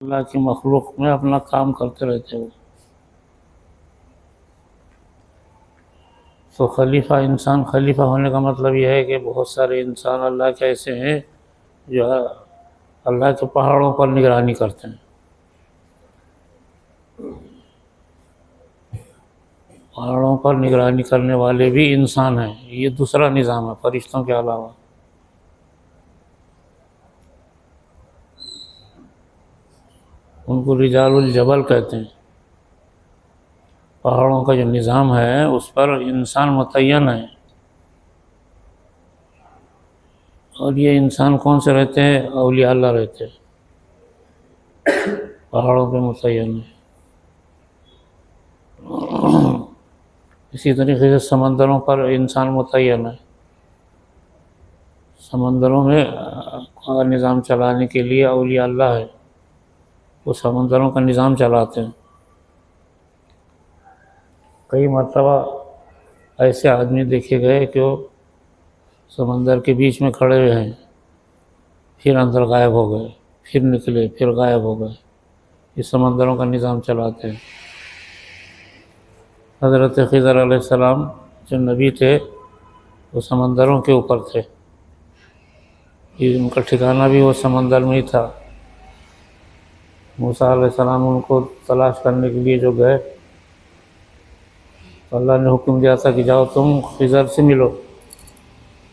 अल्लाह की मखलूक में अपना काम करते रहते हो। तो खलीफा होने का मतलब यह है कि बहुत सारे इंसान अल्लाह के ऐसे हैं जो अल्लाह के पहाड़ों पर निगरानी करते हैं। पहाड़ों पर निगरानी करने वाले भी इंसान हैं। ये दूसरा निज़ाम है फरिश्तों के अलावा। उनको रिजालुल जबल कहते हैं। पहाड़ों का जो निज़ाम है उस पर इंसान मुतय्यन है। और ये इंसान कौन से रहते हैं? औलिया अल्लाह रहते हैं, पहाड़ों पे मुतय्यन है। इसी तरीके से समंदरों पर इंसान मुतय्यन है। समंदरों में का निज़ाम चलाने के लिए औलिया अल्लाह है, वो समंदरों का निज़ाम चलाते हैं। कई मरतबा ऐसे आदमी देखे गए कि वो समंदर के बीच में खड़े हुए हैं, फिर अंदर गायब हो गए, फिर निकले, फिर गायब हो गए। इस समंदरों का निज़ाम चलाते हैं। हज़रत ख़िज़र अलैहिस्सलाम जो नबी थे वो समंदरों के ऊपर थे। उनका ठिकाना भी वो समंदर में ही था। मूसा अलैहिस्सलाम उनको तलाश करने के लिए जो गए तो अल्लाह ने हुक्म दिया था कि जाओ तुम ख़िज़र से मिलो।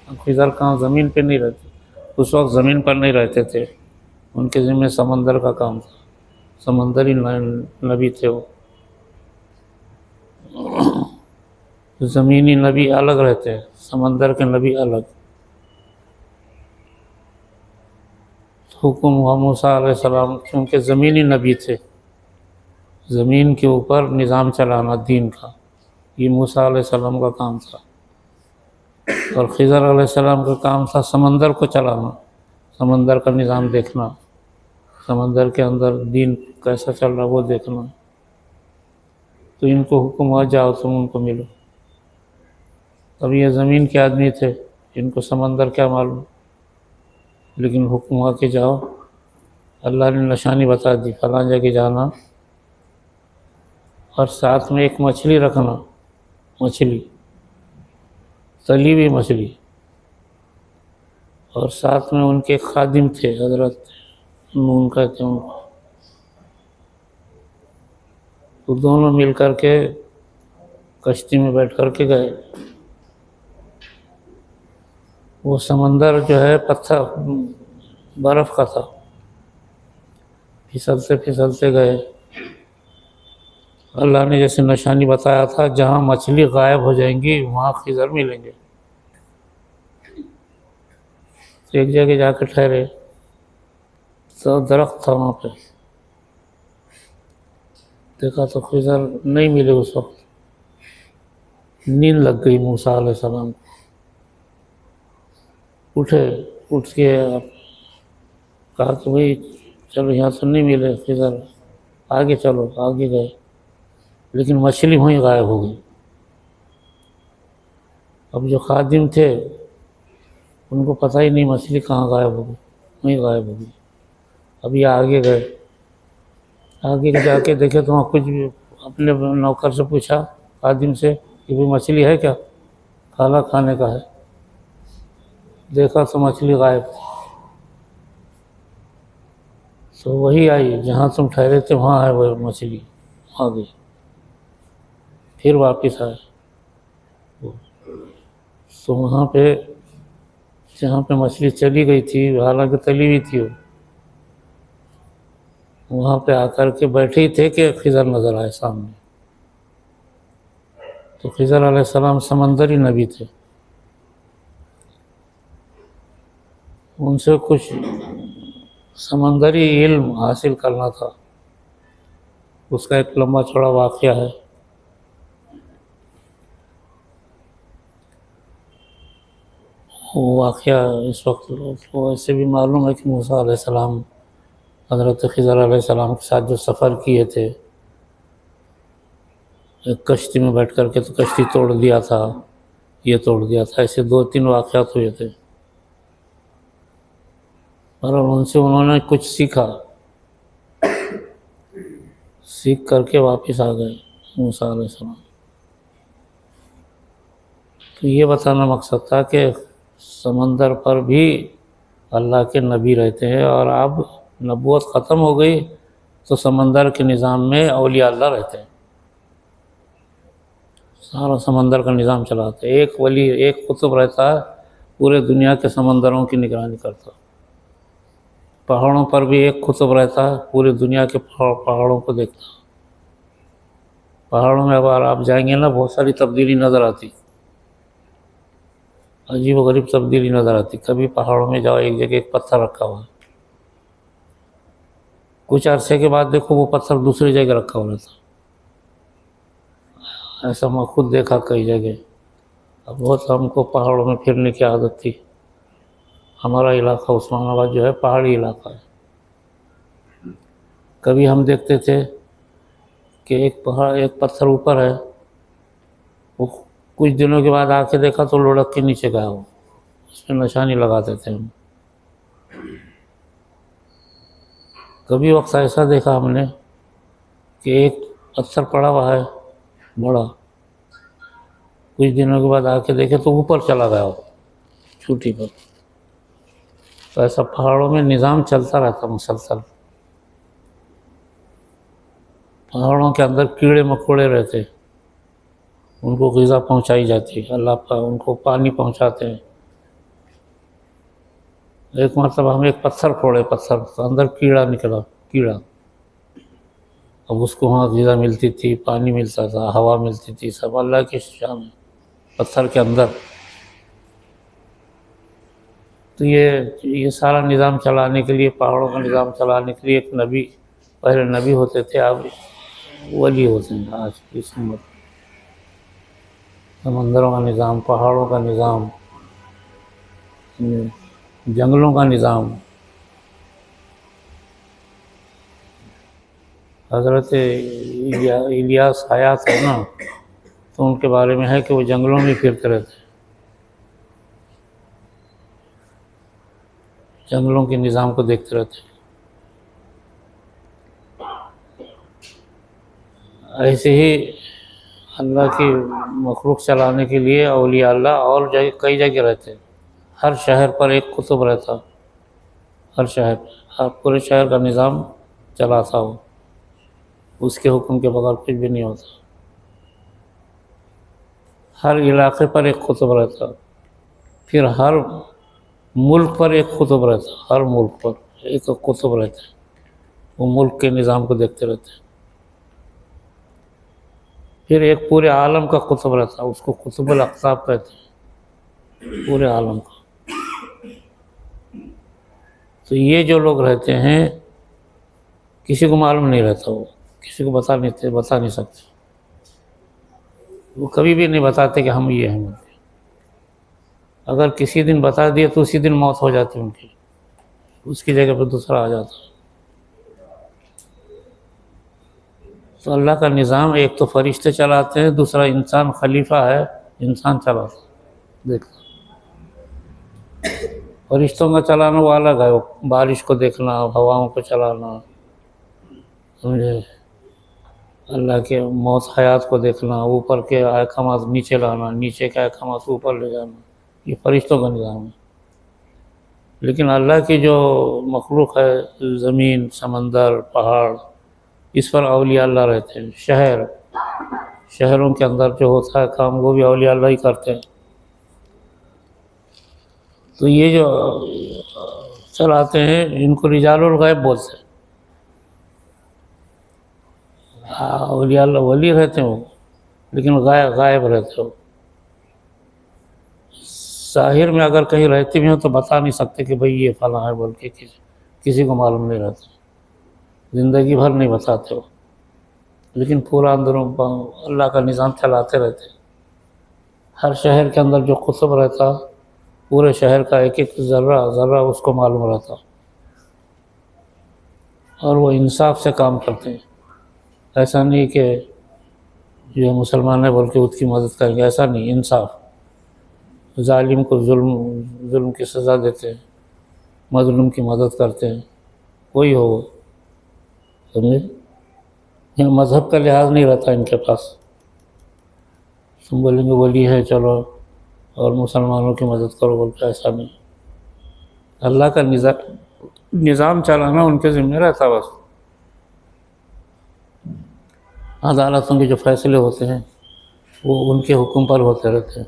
ख़िज़र कहाँ, ज़मीन पे नहीं रहते उस वक्त, ज़मीन पर नहीं रहते थे। उनके ज़िम्मे समंदर का काम था। समंदरी नबी थे वो। ज़मीनी नबी अलग रहते हैं, समंदर के नबी अलग। हुक्म हुआ मूसा अलैहिस्सलाम, क्योंकि ज़मीनी नबी थे, ज़मीन के ऊपर निज़ाम चलाना दीन का, ये मूसा अलैहिस्सलाम का काम था। और ख़िज़र अलैहिस्सलाम का काम था समंदर को चलाना, समंदर का निज़ाम देखना, समंदर के अंदर दीन कैसा चल रहा वो देखना। तो इनको हुक्म हुआ जाओ तुम उनको मिलो। अब ये ज़मीन के आदमी थे, इनको समंदर क्या मालूम, लेकिन हुक्म हुआ कि जाओ। अल्लाह ने निशानी बता दी, फलां जगह जाना और साथ में एक मछली रखना, मछली, तली हुई मछली। और साथ में उनके खादिम थे, हज़रत नून कहते हैं उनको। तो दोनों मिल कर के कश्ती में बैठ कर के गए। वो समंदर जो है पत्थर बर्फ़ का था। फिसलते फिसलते गए। अल्लाह ने जैसे निशानी बताया था, जहाँ मछली गायब हो जाएंगी वहाँ ख़िज़र मिलेंगे। तो एक जगह जाकर ठहरे, तो दरख्त था वहाँ पे। देखा तो ख़िज़र नहीं मिले उस वक्त। नींद लग गई मूसा अलैहिस्सलाम को। उठे, उठ के कहा कि भाई चलो, यहाँ तो नहीं मिले ख़िज़र, आगे चलो। आगे गए, लेकिन मछली वहीं गायब हो गई। अब जो खादिम थे उनको पता ही नहीं मछली कहाँ गायब हो गई, वहीं गायब हो गई। अब ये आगे गए, आगे जाके देखे तो वहाँ कुछ भी, अपने नौकर से पूछा, खादिम से, कि भाई मछली है क्या, खाना खाने का है। देखा तो मछली गायब थी। तो वही आई जहाँ तुम ठहरे थे, वहाँ है वो मछली, आ गई। फिर वापस आए। तो वहाँ पे जहाँ पे मछली चली गई थी, हालांकि तली हुई थी वो, वहाँ पे आकर के बैठे ही थे कि ख़िज़र नज़र आए सामने। तो ख़िज़र अलैहिस्सलाम समंदरी नबी थे। उनसे कुछ समंदरी इल्म हासिल करना था। उसका एक लंबा चौड़ा वाक़या है। वो वाक़या इस वक्त तो ऐसे भी मालूम है कि मूसा अलैहिस्सलाम हज़रत ख़िज़र अलैहिस्सलाम के साथ जो सफ़र किए थे, एक कश्ती में बैठ कर के, तो कश्ती तोड़ दिया था, ये तोड़ दिया था, ऐसे 2-3 वाक़यात हुए थे। और उनसे उन्होंने कुछ सीखा। सीख करके वापस आ गए मूसा अलैहिस्सलाम। तो ये बताना मकसद था कि समंदर पर भी अल्लाह के नबी रहते हैं, और अब नबूवत ख़त्म हो गई तो समंदर के निज़ाम में औलिया अल्लाह रहते हैं, सारा समंदर का निज़ाम चलाते हैं। एक वली, एक कुतुब रहता है, पूरे दुनिया के समंदरों की निगरानी करता है। पहाड़ों पर भी एक कुतुब रहता है, पूरी दुनिया के पहाड़ों को देखता है। पहाड़ों में अगर आप जाएंगे ना, बहुत सारी तब्दीली नज़र आती, अजीब व गरीब तब्दीली नज़र आती। कभी पहाड़ों में जाओ, एक जगह एक पत्थर रखा हुआ है, कुछ अरसे के बाद देखो वो पत्थर दूसरी जगह रखा हुआ रहता। ऐसा मैं खुद देखा कई जगह। अब बहुत हमको पहाड़ों में फिरने की आदत थी। हमारा इलाका उस्मानाबाद जो है पहाड़ी इलाका है। कभी हम देखते थे कि एक पहाड़, एक पत्थर ऊपर है, वो कुछ दिनों के बाद आके देखा तो लुढ़क के नीचे गया, वो उसमें निशानी लगाते थे हम। कभी वक्त ऐसा देखा हमने कि एक पत्थर पड़ा हुआ है बड़ा, कुछ दिनों के बाद आके देखे तो ऊपर चला गया वो चोटी पर। तो ऐसा पहाड़ों में निज़ाम चलता रहता मुसलसल। पहाड़ों के अंदर कीड़े मकोड़े रहते, उनको ग़िज़ा पहुंचाई जाती है, अल्लाह पर उनको पानी पहुंचाते हैं। एक मतलब हम एक पत्थर फोड़े, पत्थर तो अंदर कीड़ा निकला, कीड़ा। अब उसको वहाँ ग़िज़ा मिलती थी, पानी मिलता था, हवा मिलती थी, सब अल्लाह की शान है पत्थर के अंदर। तो ये सारा निज़ाम चलाने के लिए, पहाड़ों का निज़ाम चलाने के लिए एक नबी, पहले नबी होते थे, अब वली होते हैं आज की उम्मत। समंदरों का निज़ाम, पहाड़ों का निज़ाम, जंगलों का निज़ाम। हज़रत इलियास हयात है ना, तो उनके बारे में है कि वो जंगलों में फिरते रहते, जंगलों के निज़ाम को देखते रहते। ऐसे ही अल्लाह की मखलूक चलाने के लिए औलिया अल्लाह और जगह, कई जगह रहते हैं। हर शहर पर एक कुतुब रहता, हर शहर, हर पूरे शहर का निज़ाम चलाता हो, उसके हुक्म के बगैर कुछ भी नहीं होता। हर इलाके पर एक कुतुब रहता, फिर हर मुल्क पर एक कुतुब रहता, हर मुल्क पर एक कुतुब रहता है, वो मुल्क के निज़ाम को देखते रहते हैं। फिर एक पूरे आलम का कुतुब रहता, उसको कुतुबुल अक़ताब कहते हैं, पूरे आलम का। तो ये जो लोग रहते हैं, किसी को मालूम नहीं रहता, वो किसी को बता नहीं सकते, वो कभी भी नहीं बताते कि हम ये हैं। अगर किसी दिन बता दिए तो उसी दिन मौत हो जाती उनकी, उसकी जगह पर दूसरा आ जाता। तो अल्लाह का निज़ाम एक तो फरिश्ते चलाते हैं, दूसरा इंसान खलीफा है, इंसान चलाता है। देखो फरिश्तों का चलाना वो अलग है, वो बारिश को देखना, हवाओं को चलाना, समझे, अल्लाह के मौत हयात को देखना, ऊपर के अहकामात नीचे लाना, नीचे के अहकामात ऊपर ले जाना, ये फरिश्तों का निज़ाम है। लेकिन अल्लाह की जो मखलूक है, ज़मीन, समंदर, पहाड़, इस पर औलिया अल्लाह रहते हैं। शहरों के अंदर जो होता है काम, वो भी औलिया अल्लाह ही करते हैं। तो ये जो चलाते हैं, इनको रिजालुल गैब बोलते हैं। औलिया अल्लाह वली रहते हो, लेकिन गायब रहते हो। ज़ाहिर में अगर कहीं रहते भी हो तो बता नहीं सकते कि भाई ये फला है बोल के, किसी को मालूम नहीं रहता, ज़िंदगी भर नहीं बताते हो, लेकिन पूरा अंदरों अल्लाह का निज़ाम चलाते रहते। हर शहर के अंदर जो कुतुब रहता, पूरे शहर का एक एक ज़र्रा उसको मालूम रहता, और वो इंसाफ से काम करते हैं। ऐसा नहीं कि जो मुसलमान है बोल के उसकी मदद करेंगे, ऐसा नहीं, इंसाफ। जालिम को जुल्म की सज़ा देते हैं, मज़लूम की मदद करते हैं, कोई हो, समझे, यहाँ मज़हब का लिहाज नहीं रहता इनके पास। तुम बोलेंगे वली है चलो और मुसलमानों की मदद करो, बोलते ऐसा नहीं। अल्लाह का निज़ाम चलाना उनके ज़िम्मे रहता बस। अदालतों के जो फैसले होते हैं वो उनके हुक्म पर होते रहते हैं।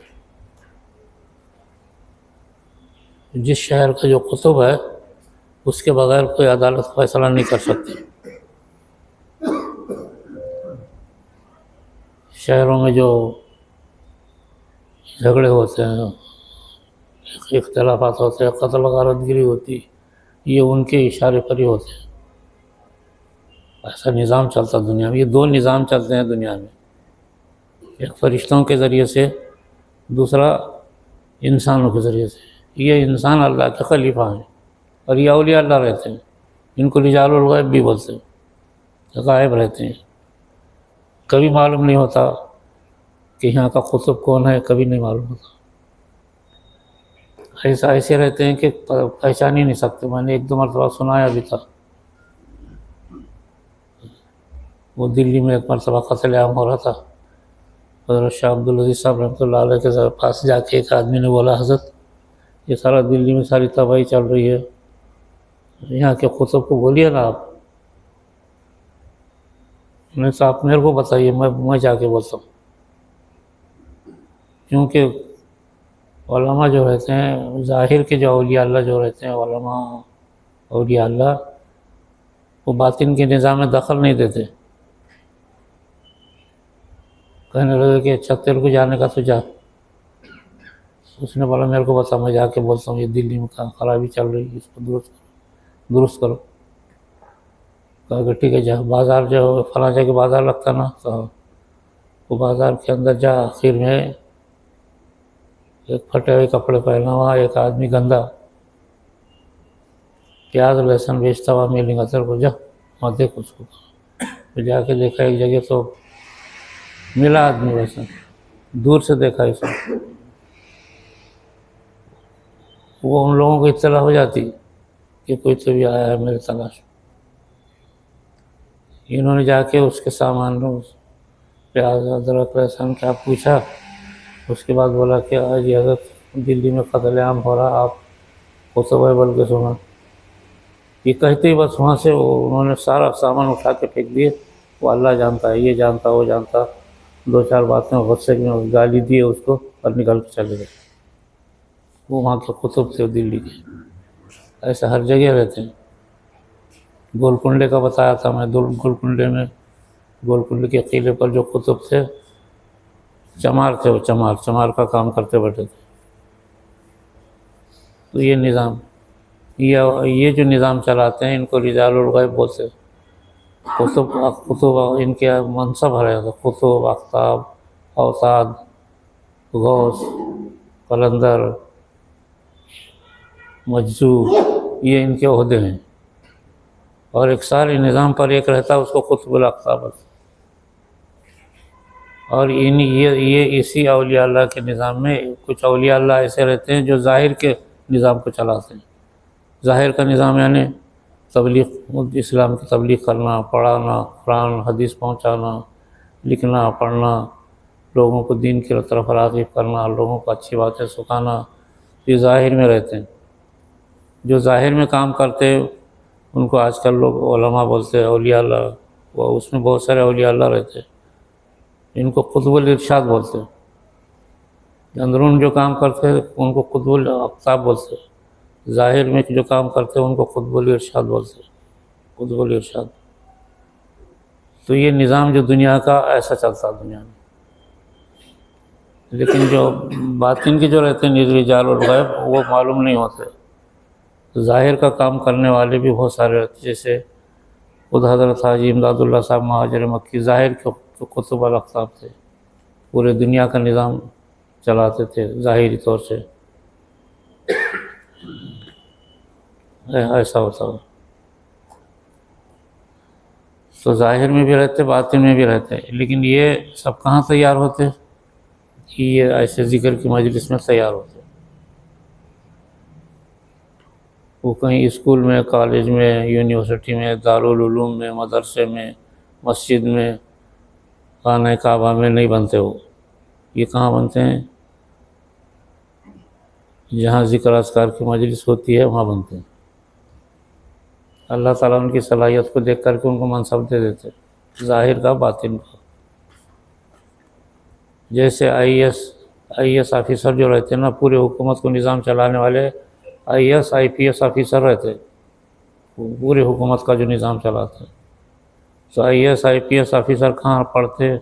जिस शहर का जो कुतुब है उसके बगैर कोई अदालत फैसला नहीं कर सकती। शहरों में जो झगड़े होते हैं, इख्तलाफात होते हैं, कत्ल गारतगिरी होती, ये उनके इशारे पर ही होते हैं। ऐसा निज़ाम चलता दुनिया में। ये दो निज़ाम चलते हैं दुनिया में, एक फरिश्तों के ज़रिए से, दूसरा इंसानों के ज़रिए से। ये इंसान अल्लाह के खलीफा हैं और ये औलिया अल्लाह रहते हैं। इनको रिजालुल गैब भी बोलते हैं, गायब रहते हैं। कभी मालूम नहीं होता कि यहाँ का कुतुब कौन है, कभी नहीं मालूम होता। ऐसे रहते हैं कि पहचान ही नहीं सकते। मैंने एक दो मरतबा सुनाया भी था, वो दिल्ली में एक मरतबा क़त्ल-ए-आम हो रहा था। हज़रत शाह अब्दुल अज़ीज़ साहब रहमतुल्लाह अलैह के पास जाके एक आदमी ने बोला, हज़रत ये सारा दिल्ली में सारी तबाही चल रही है, यहाँ के कुतुब को बोलिए ना आप। नहीं तो आप मेरे को बताइए, मैं जाके बोलता हूँ। क्योंकि उलमा जो रहते हैं, ज़ाहिर के जो औलिया अल्लाह जो रहते हैं, उलमा औलिया अल्लाह, वो बातिन के निज़ाम में दखल नहीं देते। कहने लगे कि अच्छा तेरे को जाने का तो जा। उसने बोला मेरे को बता, मैं जाके बोलता हूँ ये दिल्ली में कहाँ खराबी चल रही है, इसको दुरुस्त करो। कहा कि ठीक है जा। बाज़ार जो फला जगह बाज़ार लगता ना, तो वो बाज़ार के अंदर जा। आखिर में एक फटे हुए कपड़े पहना हुआ एक आदमी गंदा प्याज लहसुन बेचता हुआ मिलेगा तेरे को, जा वहाँ देख उसको। तो जाके देखा एक जगह तो मिला आदमी, वैसा दूर से देखा इसको। वो उन लोगों को इत्तला हो जाती कि कोई तो भी आया है मेरे तलाश। इन्होंने जाके उसके सामान प्याज अदरक लहसुन क्या पूछा। उसके बाद बोला कि आज हज़रत दिल्ली में क़त्ल-ए-आम हो रहा, आप कुतुब है बोल के सुना। ये कहते ही बस वहाँ से उन्होंने सारा सामान उठा के फेंक दिए। वो अल्लाह जानता है, ये जानता, वो जानता, दो चार बातें गुस्से में गाली दिए उसको और निकल के चले गए। वो वहाँ के कुतुब थे दिल्ली के। ऐसा हर जगह रहते हैं। गोलकुंडे का बताया था मैं, गोलकुंडे में, गोलकुंडे के किले पर जो कुतुब थे, चमार थे। वो चमार का काम करते बैठे थे। तो ये निज़ाम, ये जो निज़ाम चलाते हैं इनको रिजालुल गैब बोलते हैं। कुतुब इनके मनसब है, कुतुब, आफ्ताब, औसाद, गौस, कलंदर, मजजू, ये इनके ओहदे हैं। और एक सारे निज़ाम पर एक रहता है, उसको कुतुबुल अक़ताब। और ये इसी औलिया अल्लाह के निज़ाम में कुछ औलिया अल्लाह ऐसे रहते हैं जो ज़ाहिर के निज़ाम को चलाते हैं। ज़ाहिर का निज़ाम यानी तबलीग, इस्लाम की तबलीग करना, पढ़ाना, कुरान हदीस पहुँचाना, लिखना पढ़ना, लोगों को दीन की तरफ राग़िब करना, लोगों को अच्छी बातें सिखाना, ये ज़ाहिर में रहते हैं। जो ज़ाहिर में काम करते हैं उनको आजकल लोग उलमा बोलते हैं, औलिया अल्लाह। वो उसमें बहुत सारे औलिया अल्लाह रहते हैं, इनको कुतुबुल इरशाद बोलते हैं। अंदरून जो काम करते हैं उनको कुतुबुल अक़ताब बोलते हैं। ज़ाहिर में जो काम करते हैं उनको कुतुबुल इरशाद बोलते हैं, कुतुबुल इरशाद। तो ये निज़ाम जो दुनिया का ऐसा चलता है दुनिया में। लेकिन जो बातिन के जो रहते हैं रिजालुल गैब, वो मालूम नहीं होते। ज़ाहिर का काम करने वाले भी बहुत सारे रहते, जैसे खुद हज़रत हाजी इमदादुल्लाह साहब महाजिर मक्की ज़ाहिर के कुतुबुल अक़ताब थे। पूरे दुनिया का निज़ाम चलाते थे ज़ाहिरी तौर से। ऐसा होता है। तो ज़ाहिर में भी रहते, बातिन में भी रहते। लेकिन ये सब कहाँ तैयार होते कि ये ऐसे ज़िक्र की मजलिस में तैयार होते। वो कहीं स्कूल में, कॉलेज में, यूनिवर्सिटी में, दारुल उलूम में, मदरसे में, मस्जिद में, खाना काबा में नहीं बनते हो। ये कहाँ बनते हैं? जहाँ ज़िक्र अस्कार की मजलिस होती है वहाँ बनते हैं। अल्लाह ताला उनकी सलाहियत को देख करके उनको मनसब दे देते, ज़ाहिर का बातिन का। जैसे आईएएस ऑफिसर जो रहते हैं ना, पूरे हुकूमत को निज़ाम चलाने वाले आईएएस आईपीएस ऑफिसर रहते, पूरे हुकूमत का जो निज़ाम चलाते हैं। तो आईएएस आईपीएस ऑफिसर कहाँ पढ़ते,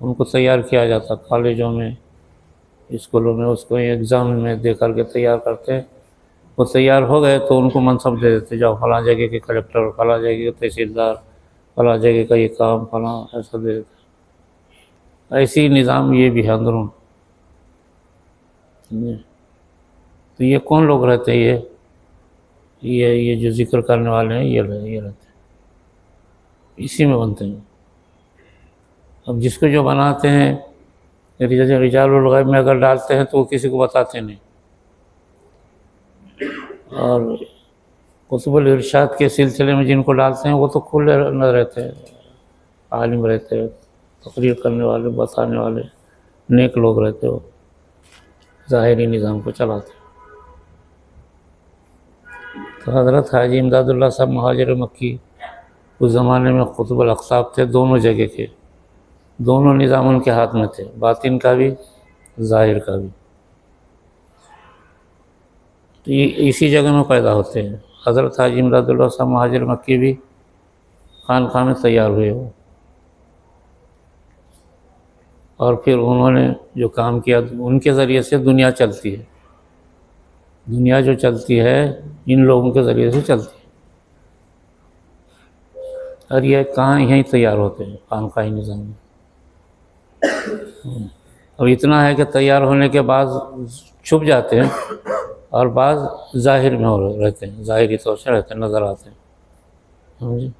उनको तैयार किया जाता कॉलेजों में, स्कूलों में, उसको एग्ज़ाम में दे करके तैयार करते हैं। वो तैयार हो गए तो उनको मनसब दे देते, जाओ फलां जगह के कलेक्टर, फलां जगह के तहसीलदार, फलां जगह का ये काम, फलां, ऐसा दे देते। ऐसी निज़ाम ये भी है अंदरून। तो ये कौन लोग रहते हैं? ये जो जिक्र करने वाले हैं ये रहते हैं, इसी में बनते हैं। अब जिसको जो बनाते हैं रिजालुल गैब में अगर डालते हैं तो वो किसी को बताते नहीं। और कुतुबुल इरशाद के सिलसिले में जिनको डालते हैं वो तो खुले न रहते हैं, आलिम रहते हैं, तकरीर करने वाले, बताने वाले, नेक लोग रहते हो, ज़ाहिरी निज़ाम को चलाते। तो हज़रत हाजी इमदादुल्लाह साहब महाजिर मक्की उस ज़माने में कुतुबुल अक़ताब थे, दोनों जगह के, दोनों निज़ाम उनके हाथ में थे, बातिन का भी, ज़ाहिर का भी। तो ये इसी जगह में पैदा होते हैं। हज़रत हाजी इमदादुल्लाह साहब महाजिर मक्की भी खानक़ाह में तैयार हुए हो, और फिर उन्होंने जो काम किया उनके ज़रिए से दुनिया चलती है। दुनिया जो चलती है इन लोगों के ज़रिए से चलती है। और ये कहाँ यहीं तैयार होते हैं खानक़ाही निज़ाम में। अब इतना है कि तैयार होने के बाद छुप जाते हैं और बाद ज़ाहिर में रहते हैं, ज़ाहिरी तौर से रहते हैं, नज़र आते हैं। समझे?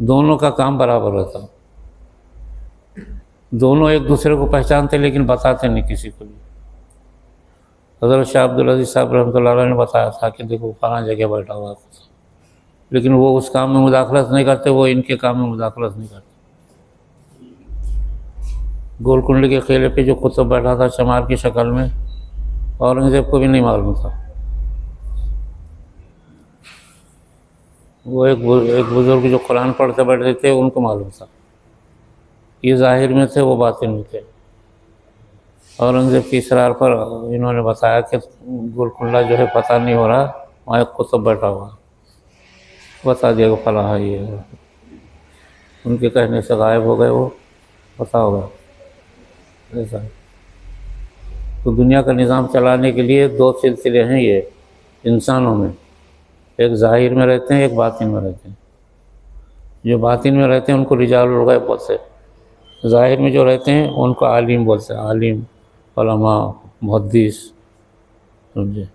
दोनों का काम बराबर रहता है, दोनों एक दूसरे को पहचानते लेकिन बताते नहीं किसी को भी। हज़रत शाह अब्दुल अज़ीज़ साहब रहमतुल्लाह अलैह ने बताया था कि देखो फलां जगह बैठा हुआ है, लेकिन वो उस काम में मुदाखलत नहीं करते, वो इनके काम में मुदाखलत नहीं करते। गोलकुंड के किले पे जो कुतुब बैठा था चमार की शक्ल में, औरंगज़ेब को भी नहीं मालूम था। वो एक बुज़ुर्ग जो कुरान पढ़ते बैठते थे उनको मालूम था। ये ज़ाहिर में थे, वो बातिन में थे। औरंगज़ेब की इसरार पर इन्होंने बताया कि गोलकुंडा जो है पता नहीं हो रहा, वहाँ एक कुतुब बैठा हुआ। बता दिया कि फला है ये। उनके कहने से गायब हो गए, वो पता होगा ऐसा। तो दुनिया का निज़ाम चलाने के लिए दो सिलसिले हैं ये इंसानों में, एक ज़ाहिर में रहते हैं, एक बातिन में रहते हैं। जो बातिन में रहते हैं उनको रिजालुल गैब बोलते हैं, ज़ाहिर में जो रहते हैं उनको आलिम बोलते हैं, आलिम, उलमा, मुहद्दिस, समझे,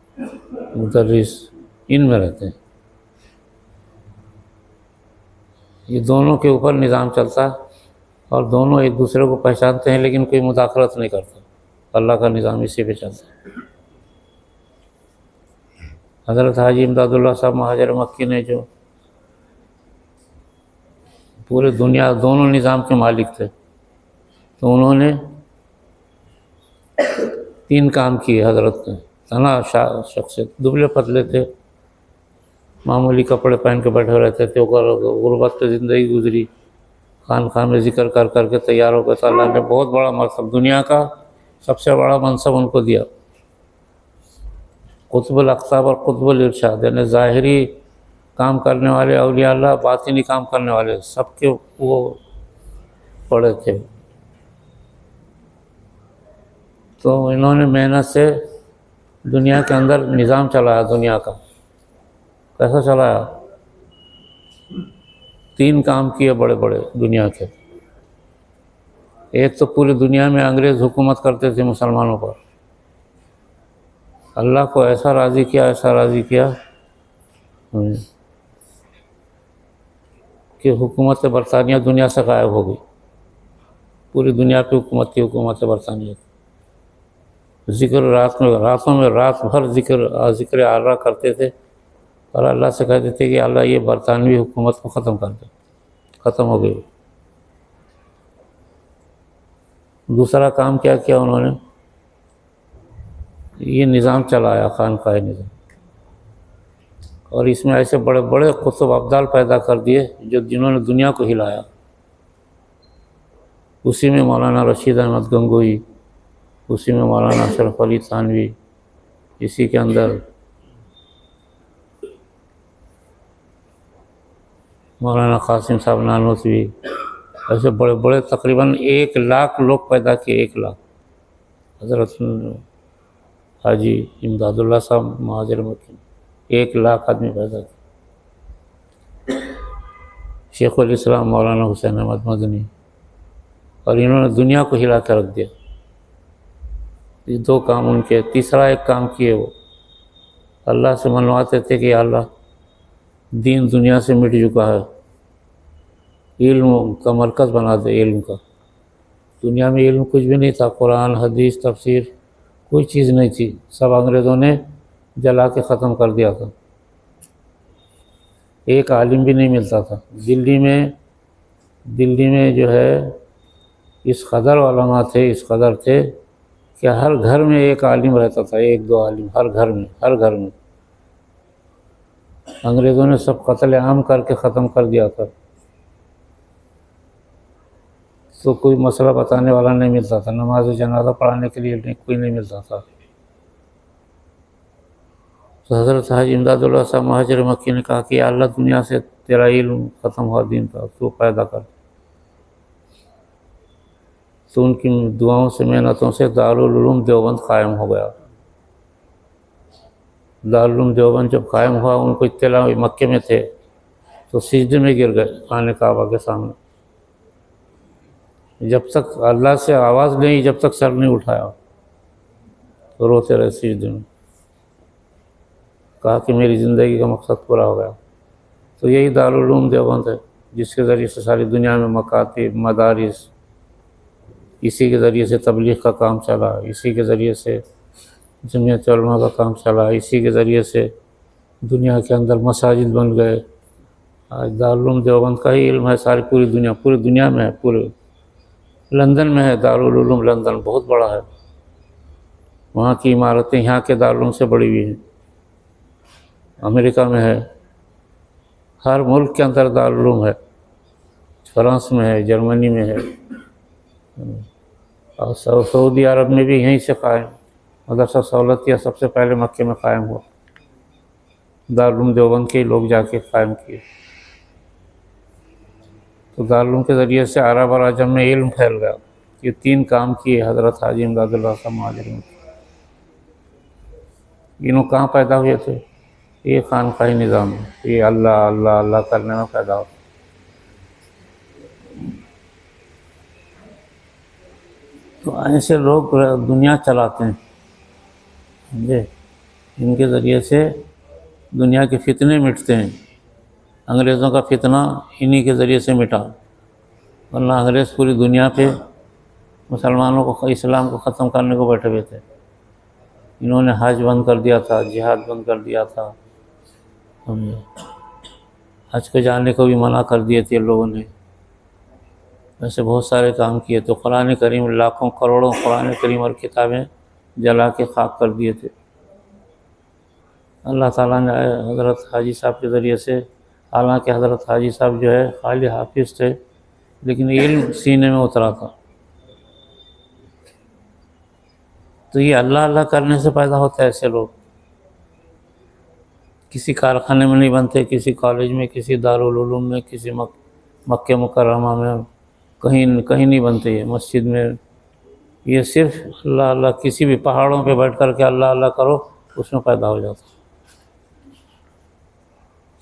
मुदर्रिस, इनमें रहते हैं। ये दोनों के ऊपर निज़ाम चलता और दोनों एक दूसरे को पहचानते हैं लेकिन कोई मुदाखलत नहीं करता। अल्लाह का निज़ाम इसी पे चलता है। हज़रत हाजी इमदादुल्लाह साहब महाजिर मक्की ने जो पूरे दुनिया दोनों निज़ाम के मालिक थे, तो उन्होंने 3 काम किए। हज़रत ने तना शख्सियत, दुबले पतले थे, मामूली कपड़े पहन के बैठे रहते थे, गुरबत पे ज़िंदगी गुजरी, खानक़ाह में ज़िक्र कर करके तैयार हो गए। तो अल्लाह ने बहुत बड़ा मनसब, दुनिया का सबसे बड़ा मनसब उनको दिया। कुतुबुल अक़ताब और कुतुबुल इरशाद, यानी ज़ाहिरी काम करने वाले औलिया अल्लाह, बातिनी काम करने वाले, सबके वो पड़े थे। तो इन्होंने मेहनत से दुनिया के अंदर निज़ाम चलाया। दुनिया का कैसा चलाया? 3 काम किए बड़े बड़े दुनिया के। एक तो पूरी दुनिया में अंग्रेज़ हुकूमत करते थे मुसलमानों पर, अल्लाह को ऐसा राज़ी किया, ऐसा राज़ी किया कि हुकूमत बरतानिया दुनिया से गायब हो गई। पूरी दुनिया पे हुकूमत थी, हुकूमत बरतानिया। ज़िक्र रातों में रात भर ज़िक्र आला करते थे, और अल्लाह से कहते थे कि अल्लाह ये बरतानवी हुकूमत को ख़त्म कर दे, ख़त्म हो गई। दूसरा काम क्या किया उन्होंने, ये निज़ाम चलाया, खानकाह निज़ाम, और इसमें ऐसे बड़े बड़े कुतुब अब्दाल पैदा कर दिए जो जिन्होंने दुनिया को हिलाया। उसी में मौलाना रशीद अहमद गंगोई, उसी में मौलाना अशरफ अली थानवी, इसी के अंदर मौलाना कासिम साहब नानोतवी, ऐसे बड़े बड़े तकरीबन 1 लाख लोग पैदा किए। 1 लाख। हज़रत हाजी इमदादुल्लाह साहब महाजर मक्की, 1 लाख आदमी पैदा किए। शेखुल इस्लाम मौलाना हुसैन अहमद मदनी, और इन्होंने दुनिया को हिला कर रख दिया। ये 2 काम उनके। तीसरा एक काम किए, वो अल्लाह से मनवाते थे कि अल्लाह दीन दुनिया से मिट चुका है, इल्म का मरकज़ बना दे। इल्म का, दुनिया में इल्म कुछ भी नहीं था, कुरान हदीस तफसीर कोई चीज़ नहीं थी, सब अंग्रेज़ों ने जला के ख़त्म कर दिया था। एक आलिम भी नहीं मिलता था। दिल्ली में जो है इस कदर उलमा थे, इस कदर थे कि हर घर में एक आलिम रहता था, 1-2 आलिम हर घर में। अंग्रेज़ों ने सब कत्ल आम करके ख़त्म कर दिया था, तो कोई मसला बताने वाला नहीं मिलता था, नमाज जनाजा पढ़ाने के लिए कोई नहीं मिलता था। तो हज़रत हाजी इमदादुल्लाह साहब महाजर मक्की ने कहा कि अल्लाह दुनिया से तेरा इल्म ख़त्म हुआ, दीन का तू पैदा कर। तो उनकी दुआओं से, मेहनतों से दारुल उलूम देवबंद कायम हो गया। दारुल उलूम देवबंद जब कायम हुआ, उनको इत्तला, मक्के में थे तो सिजदे में गिर गए खाने काबा के सामने। जब तक अल्लाह से आवाज़ नहीं, जब तक सर नहीं उठाया, तो रोते रहे सिजदे में। कहा कि मेरी ज़िंदगी का मकसद पूरा हो गया। तो यही दारुल उलूम देवबंद है, जिसके ज़रिए से सारी दुनिया में मकातिब, मदारिस, इसी के ज़रिए से तबलीग का काम चला, इसी के ज़रिए से जमीयत उलमा का काम चला, इसी के ज़रिए से दुनिया के अंदर मसाजिद बन गए। आज दारुल उलूम देवबंद का ही इल्म है सारी पूरी दुनिया में है। पूरे लंदन में है दारुल उलूम, लंदन बहुत बड़ा है, वहाँ की इमारतें यहाँ के दारुल उलूम से बड़ी हुई हैं। अमेरिका में है, हर मुल्क के अंदर दारुल उलूम है, फ्रांस में है, जर्मनी में है, और सऊदी अरब में भी यहीं से कायम। मदरसा सहूलतिया सबसे पहले मक्के में कायम हुआ, दारुल उलूम देवबंद के लोग जाके कायम किए। तो दारुल उलूम के ज़रिए से अरब और अजम में इल्म फैल गया। ये 3 काम किए हज़रत हाजी इमदादुल्लाह साहब महाजर में। इन्हों कहाँ पैदा हुए थे, ये खानकाही निज़ाम में, ये अल्लाह अल्लाह अल्लाह करने में पैदा हो। तो ऐसे लोग दुनिया चलाते हैं, समझे। इनके ज़रिए से दुनिया के फितने मिटते हैं। अंग्रेज़ों का फितना इन्हीं के ज़रिए से मिटा, वरना अंग्रेज़ पूरी दुनिया पे मुसलमानों को, इस्लाम को ख़त्म करने को बैठे हुए थे। इन्होंने हज बंद कर दिया था, जिहाद बंद कर दिया था, समझे। हज को जाने को भी मना कर दिए थे लोगों ने। ऐसे बहुत सारे काम किए। तो कुरान करीम, लाखों करोड़ों कुरान करीम और किताबें जला के खाक कर दिए थे। अल्लाह ताला ने हज़रत हाजी साहब के ज़रिए से, हालांकि हज़रत हाजी साहब जो है खाली हाफिज़ थे, लेकिन इल्म सीने में उतरा था। तो ये अल्लाह अल्लाह करने से पैदा होता है ऐसे लोग। किसी कारखाने में नहीं बनते, किसी कॉलेज में, किसी दारुल उलूम में, किसी मक्के मुकर्रमा में, कहीं नहीं बनते। ये मस्जिद में, ये सिर्फ अल्लाह अल्लाह, किसी भी पहाड़ों पे बैठ कर के अल्लाह अल्लाह करो, उसमें पैदा हो जाता।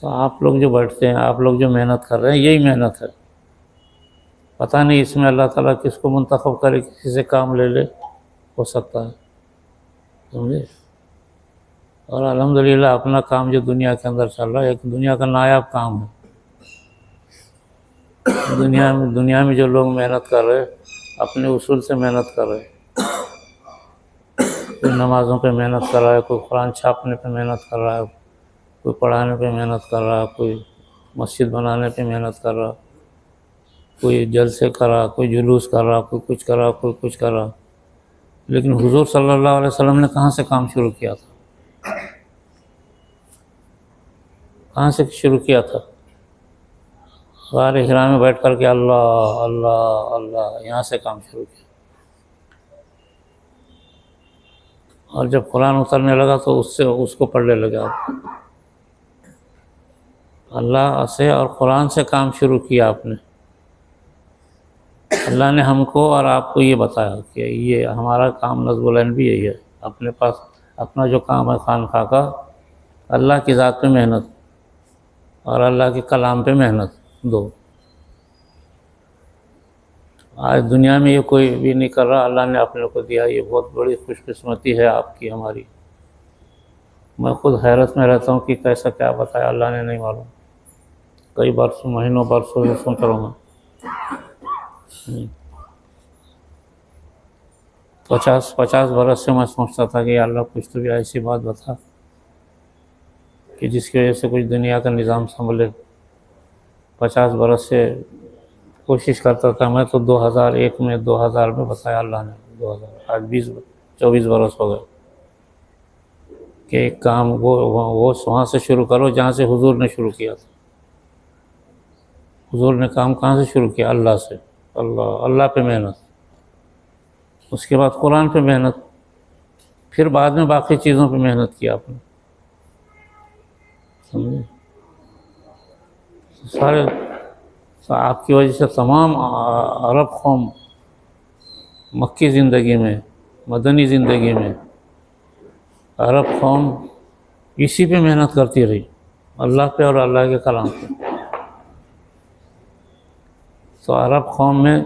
तो आप लोग जो बैठते हैं, आप लोग जो मेहनत कर रहे हैं, यही मेहनत है। पता नहीं इसमें अल्लाह ताला किसको मुंतखब करे, किसी से काम ले ले, हो सकता है, समझे। और अल्हम्दुलिल्लाह अपना काम जो दुनिया के अंदर चल रहा है, एक दुनिया का नायाब काम है। दुनिया में जो लोग मेहनत कर रहे हैं, अपने उसूल से मेहनत कर रहे हैं। कोई नमाज़ों पे मेहनत कर रहा है, कोई कुरान छापने पे मेहनत कर रहा है, कोई पढ़ाने पे मेहनत कर रहा, कोई मस्जिद बनाने पे मेहनत कर रहा, कोई जलसे कर रहा, कोई जुलूस कर रहा, कोई कुछ कर रहा, कोई कुछ कर रहा। लेकिन हुजूर सल्लल्लाहु अलैहि वसल्लम ने कहाँ से काम शुरू किया था? कहाँ से शुरू किया था? गार हिरा में बैठ कर के अल्लाह अल्लाह अल्लाह, यहाँ से काम शुरू किया। और जब कुरान उतरने लगा तो उससे उसको पढ़ने लगा। अल्लाह से और कुरान से काम शुरू किया आपने। अल्लाह ने हमको और आपको ये बताया कि ये हमारा काम नज़्बुल ऐन भी यही है। अपने पास अपना जो काम है खानखा का, अल्लाह की ज़ात पे मेहनत और अल्लाह के कलाम पे मेहनत, दो। आज दुनिया में ये कोई भी नहीं कर रहा, अल्लाह ने अपने को दिया। ये बहुत बड़ी खुशकिस्मती है आपकी, हमारी। मैं खुद हैरत में रहता हूँ कि कैसा क्या बताया अल्लाह ने, नहीं मालूम। कई बरसों, महीनों, बरसों से सोच रहा हूँ। 50 बरस से मैं सोचता था कि अल्लाह कुछ तो भी ऐसी बात बता कि जिसकी वजह से कुछ दुनिया का निज़ाम संभले। 50 बरस से कोशिश करता था मैं, तो 2001 में 2000 में बताया अल्लाह ने। 2000 आज 24 बरस हो गए कि एक काम वो वहाँ से शुरू करो जहाँ से हुजूर ने शुरू किया था। हुजूर ने काम कहाँ से शुरू किया? अल्लाह से। अल्लाह पे मेहनत, उसके बाद कुरान पे मेहनत, फिर बाद में बाकी चीज़ों पे मेहनत की आपने, समझे? सारे आपकी वजह से तमाम अरब कौम मक्की ज़िंदगी में, मदनी ज़िंदगी में, अरब कौम इसी पे मेहनत करती रही, अल्लाह पे और अल्लाह के कलाम पे। तो अरब कौम में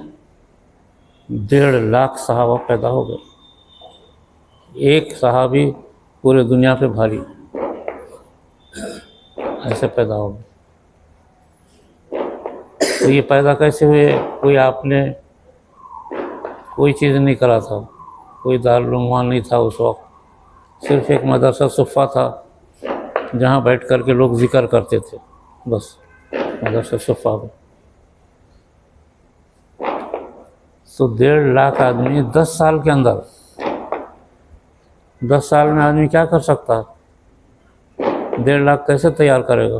1.5 लाख सहाबा पैदा हो गए। एक सहाबी पूरे दुनिया पे भारी, ऐसे पैदा हो गए। तो ये पैदा कैसे हुए? कोई आपने कोई चीज़ नहीं करा था, कोई दारुल उलूम नहीं था उस वक्त, सिर्फ एक मदरसा सुफ़ा था जहाँ बैठ कर के लोग ज़िक्र करते थे, बस मदरसा सुफ़ा में। तो 1.5 लाख आदमी 10 साल के अंदर, 10 साल में आदमी क्या कर सकता है? 1.5 लाख कैसे तैयार करेगा?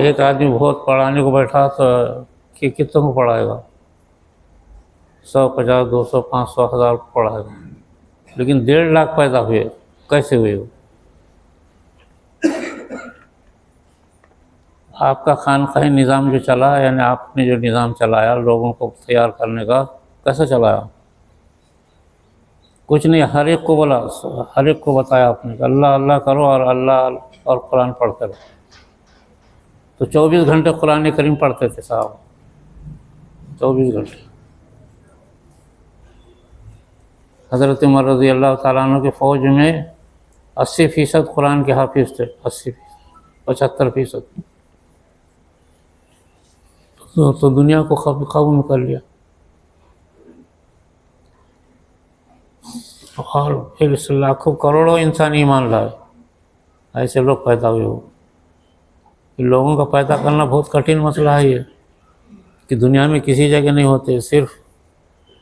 एक आदमी बहुत पढ़ाने को बैठा तो कि कितनों को पढ़ाएगा? 100, 50, 200, 500, 1000 को पढ़ाएगा। लेकिन 1.5 लाख पैदा हुए, कैसे हुए वो? आपका खानकाही निज़ाम जो चला, यानी आपने जो निज़ाम चलाया लोगों को तैयार करने का, कैसे चलाया? कुछ नहीं, हर एक को बोला, हर एक को बताया आपने कि अल्लाह अल्लाह करो और अल्लाह और कुरान पढ़ते रहो। तो 24 घंटे कुरान करीम पढ़ते थे साहब, 24 घंटे। हज़रत उमर रज़ी अल्लाह ताला अन्हु की फ़ौज में 80% कुरान के हाफिज़ थे, 80%, 75%। तो दुनिया को काबू में कर लिया। और फिर लाखों करोड़ों इंसान ईमान लाए, ऐसे लोग पैदा हुए हो। लोगों का पैदा करना बहुत कठिन मसला है ये, कि दुनिया में किसी जगह नहीं होते, सिर्फ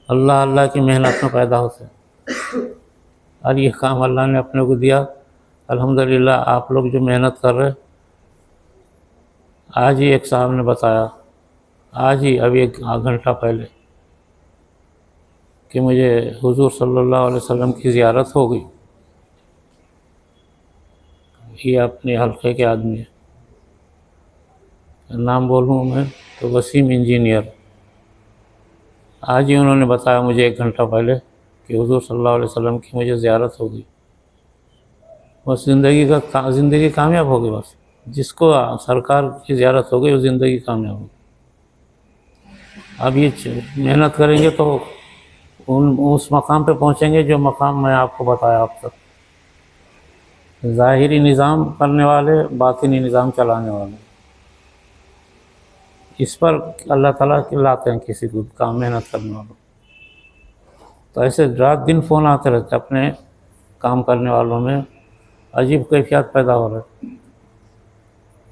अल्लाह अल्लाह की मेहनत में पैदा होते हैं। और ये काम अल्लाह ने अपने को दिया। अल्हम्दुलिल्लाह आप लोग जो मेहनत कर रहे, आज ही एक साहब ने बताया, आज ही अभी 1 घंटा पहले, कि मुझे हुजूर सल्लल्लाहु अलैहि वसल्लम की ज़ियारत हो गई। ये अपने हल्के के आदमी है, नाम बोलूँ मैं तो वसीम इंजीनियर। आज ही उन्होंने बताया मुझे 1 घंटा पहले कि हुजूर सल्लल्लाहु अलैहि वसल्लम की मुझे ज़ियारत हो गई। बस ज़िंदगी कामयाब हो गई। बस जिसको सरकार की ज़ियारत हो गई वो ज़िंदगी कामयाब हो गई। अब ये मेहनत करेंगे तो उस मकाम पे पहुँचेंगे जो मकाम मैं आपको बताया अब तक। ज़ाहिरी निज़ाम करने वाले, बातिनी निज़ाम चलाने वाले, इस पर अल्लाह ताला लाते हैं किसी को काम, मेहनत करने वालों। तो ऐसे रात दिन फ़ोन आते रहते अपने काम करने वालों में, अजीब कैफियत पैदा हो रही,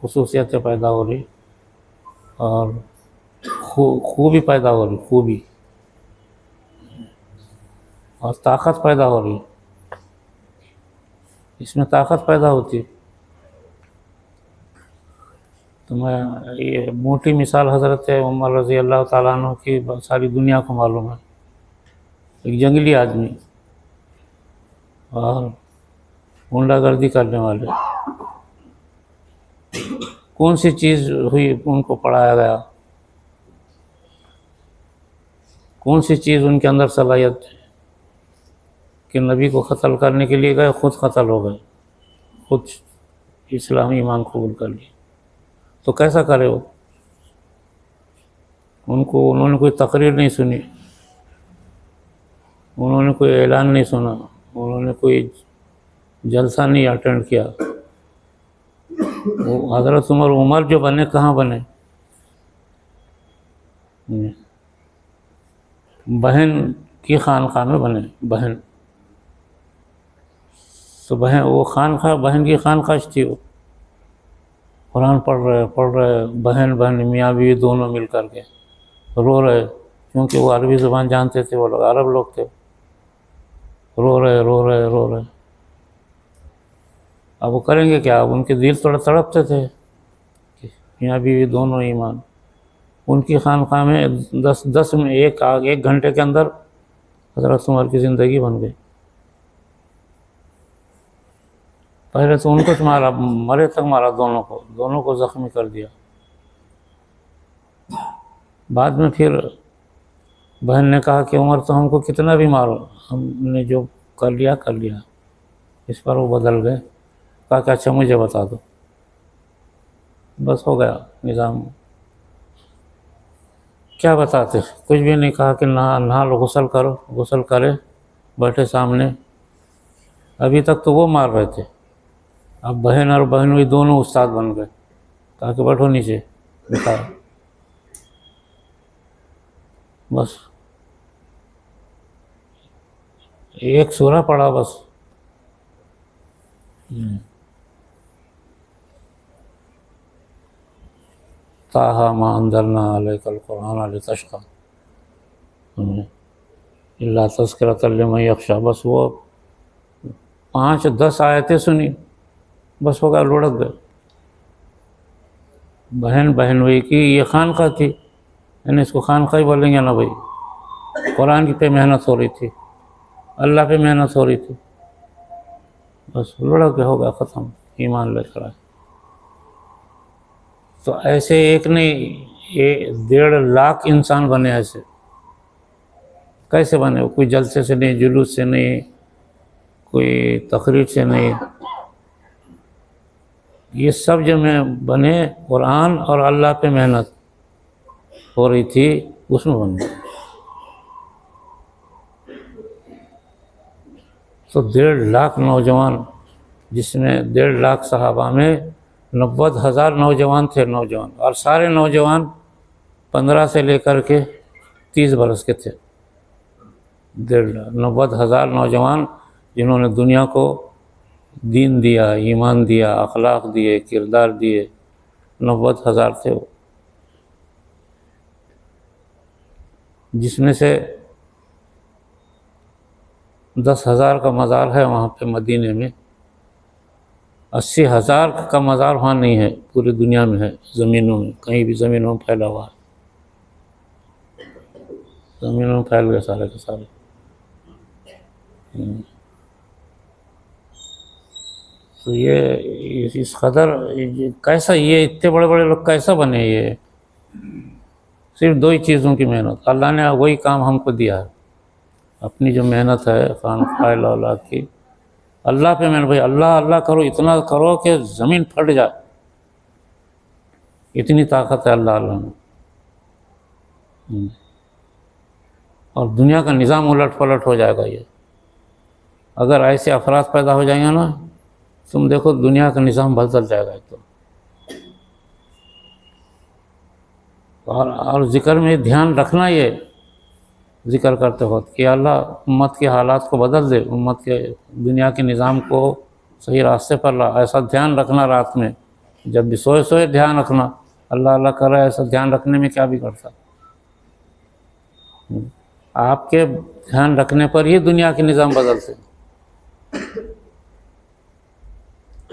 खुसूसियतें पैदा हो रही और खूबी पैदा हो रही, खूबी और ताकत पैदा हो रही। इसमें ताकत पैदा होती। तो मैं ये मोटी मिसाल हज़रत उमर रज़ी अल्लाह ताला अन्हु की सारी दुनिया को मालूम है। एक जंगली आदमी और गुंडागर्दी करने वाले, कौन सी चीज़ हुई उनको पढ़ाया गया, कौन सी चीज़ उनके अंदर सलाहियत कि नबी को कत्ल करने के लिए गए, खुद कत्ल हो गए, खुद इस्लामी ईमान कबूल कर लिए। तो कैसा करे वो? उन्होंने कोई तकरीर नहीं सुनी, उन्होंने कोई ऐलान नहीं सुना, उन्होंने कोई जलसा नहीं अटेंड किया। वो हज़रत उमर जो बने कहाँ बने? बहन की खानका में बने। बहन तो वो खानका, बहन की खानका थी। वो कुरान पढ़ रहे बहन मियाँ बीवी दोनों मिल कर के रो रहे, क्योंकि वो अरबी ज़ुबान जानते थे, वो लोग अरब लोग थे। रो रहे। अब वो करेंगे क्या? अब उनके दिल थोड़ा तड़पते थे कि मियाँ बीवी दोनों ईमान। उनकी खानका में 10 में एक घंटे के अंदर हज़रत उमर की ज़िंदगी बन गई। पहले तो उनको मारा, मरे तक मारा, दोनों को ज़ख्मी कर दिया। बाद में फिर बहन ने कहा कि उमर तो हमको कितना भी मारो, हमने जो कर लिया। इस पर वो बदल गए, कहा कि अच्छा मुझे बता दो, बस हो गया निज़ाम। क्या बताते? कुछ भी नहीं। कहा कि नहा लो, गुस्ल करो। गुस्ल करे, बैठे सामने। अभी तक तो वो मार रहे थे, अब बहन और बहनोई दोनों उस्ताद बन गए। कहा कि बैठो नीचे, बिठाओ। बस एक सूरा पढ़ा बस। ताहा मा अंज़लना अलैकल कुरआन लितश्क़ा इल्ला तज़किरतल लिमन यख़्शा। बस वो 5-10 आयतें सुनी, बस हो गया, लुढ़क गए। बहन हुई कि ये खानका थी, यानी इसको खानका ही बोलेंगे ना भाई। कुरान की पे मेहनत हो रही थी, अल्लाह पे मेहनत हो रही थी, बस लुढ़क के हो गया, ख़त्म, ईमान लेकर आए। तो ऐसे एक नहीं, ये 1.5 लाख इंसान बने। ऐसे कैसे बने? कोई जलसे से नहीं, जुलूस से नहीं, कोई तकरीर से नहीं, ये सब जो में बने कुरान और अल्लाह पे मेहनत हो रही थी, उसमें बन गए। तो 1.5 लाख नौजवान, जिसमें 1.5 लाख सहाबा में 90,000 नौजवान थे, नौजवान, और सारे नौजवान 15 से लेकर के 30 बरस के थे। 90,000 नौजवान जिन्होंने दुनिया को दीन दिया, ईमान दिया, अखलाक दिए, किरदार दिए, 90,000 थे वो। जिसमें से 10,000 का मज़ार है वहाँ पे मदीने में, 80,000 का मज़ार वहाँ नहीं है, पूरी दुनिया में है, ज़मीनों में, कहीं भी ज़मीनों में फैला हुआ है, ज़मीनों में फैल गए सारे के सारे। तो ये इस कदर कैसा, ये इतने बड़े बड़े लोग कैसा बने? ये सिर्फ 2 ही चीज़ों की मेहनत। अल्लाह ने वही काम हमको दिया है, अपनी जो मेहनत है खानका औलाद की, अल्लाह पे मेहनत। भाई अल्लाह अल्लाह करो, इतना करो कि ज़मीन फट जाए, इतनी ताकत है अल्लाह में। और दुनिया का निज़ाम उलट पलट हो जाएगा। ये अगर ऐसे अफराद पैदा हो जाएंगे ना, तुम देखो दुनिया का निज़ाम बदल जाएगा एकदम। और ज़िक्र में ध्यान रखना, ये ज़िक्र करते वक्त कि अल्लाह उम्मत के हालात को बदल दे, उम्मत के दुनिया के निज़ाम को सही रास्ते पर ला। ऐसा ध्यान रखना रात में, जब भी सोए सोए ध्यान रखना, अल्लाह अल्लाह कर रहा है, ऐसा ध्यान रखने में क्या बिगड़ता। आपके ध्यान रखने पर ही दुनिया के निज़ाम बदलते।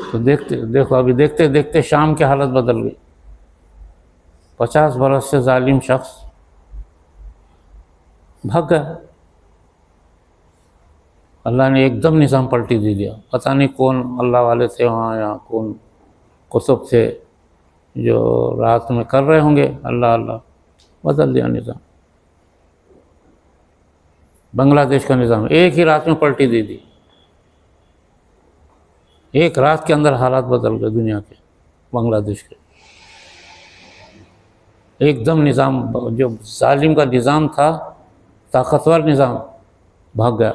तो देखो अभी देखते देखते शाम की हालत बदल गई। 50 बरस से जालिम शख्स भाग गया, अल्लाह ने एकदम निज़ाम पलटी दे दिया। पता नहीं कौन अल्लाह वाले थे वहाँ, या कौन कुतुब थे जो रात में कर रहे होंगे अल्लाह अल्लाह, बदल दिया निज़ाम। बांग्लादेश का निज़ाम एक ही रात में पलटी दे दी। एक रात के अंदर हालात बदल गए दुनिया के, बांग्लादेश के। एकदम निज़ाम, जो जालिम का निज़ाम था, ताकतवर निज़ाम, भाग गया।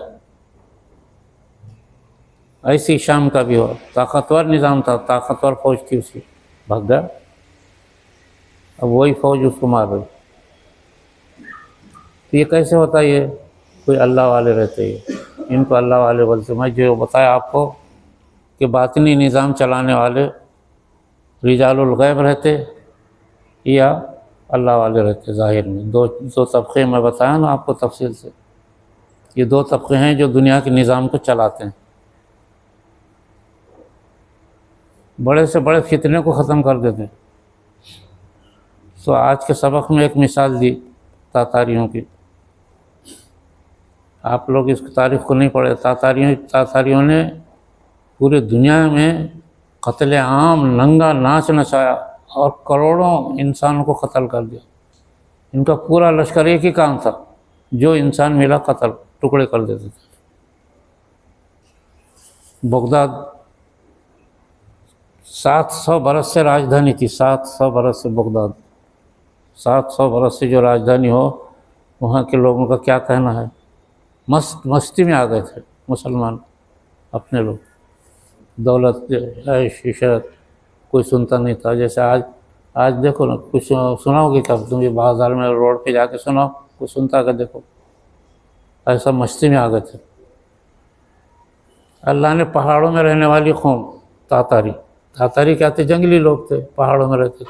ऐसी शाम का भी हो, ताकतवर निज़ाम था, ताकतवर फौज थी उसकी, भाग गया। अब वही फौज उसको मार रही। तो ये कैसे होता है? ये कोई अल्लाह वाले रहते हैं, इनको अल्लाह वाले बोलते। मैं जो बताया आपको कि बातिनी निज़ाम चलाने वाले रिजालुल गैब रहते या अल्लाह वाले रहते। ज़ाहिर में दो तबक़े मैं बताया ना आपको तफसील से। ये दो तबक़े हैं जो दुनिया के निज़ाम को चलाते हैं। बड़े से बड़े फितने को ख़त्म कर देते हैं। तो आज के सबक में एक मिसाल दी तातारियों की। आप लोग इस तारीख़ को नहीं पढ़े। तातारियों ने पूरी दुनिया में कत्ले आम, नंगा नाच नचाया और करोड़ों इंसानों को कत्ल कर दिया। इनका पूरा लश्कर एक ही काम था, जो इंसान मिला कत्ल, टुकड़े कर देते थे। बगदाद 700 बरस से राजधानी थी। 700 बरस से बगदाद, 700 बरस से जो राजधानी हो, वहाँ के लोगों का क्या कहना है, मस्ती में आ गए थे मुसलमान अपने लोग। दौलत, ऐश इशरत कोई सुनता नहीं था। जैसे आज देखो ना, कुछ सुनाओगे क्या तुम? ये बाज़ार में रोड पे जाके सुनाओ, कुछ सुनता कर देखो। ऐसा मस्ती में आ गए थे। अल्लाह ने पहाड़ों में रहने वाली कौम तातारी क्या थे? जंगली लोग थे, पहाड़ों में रहते थे।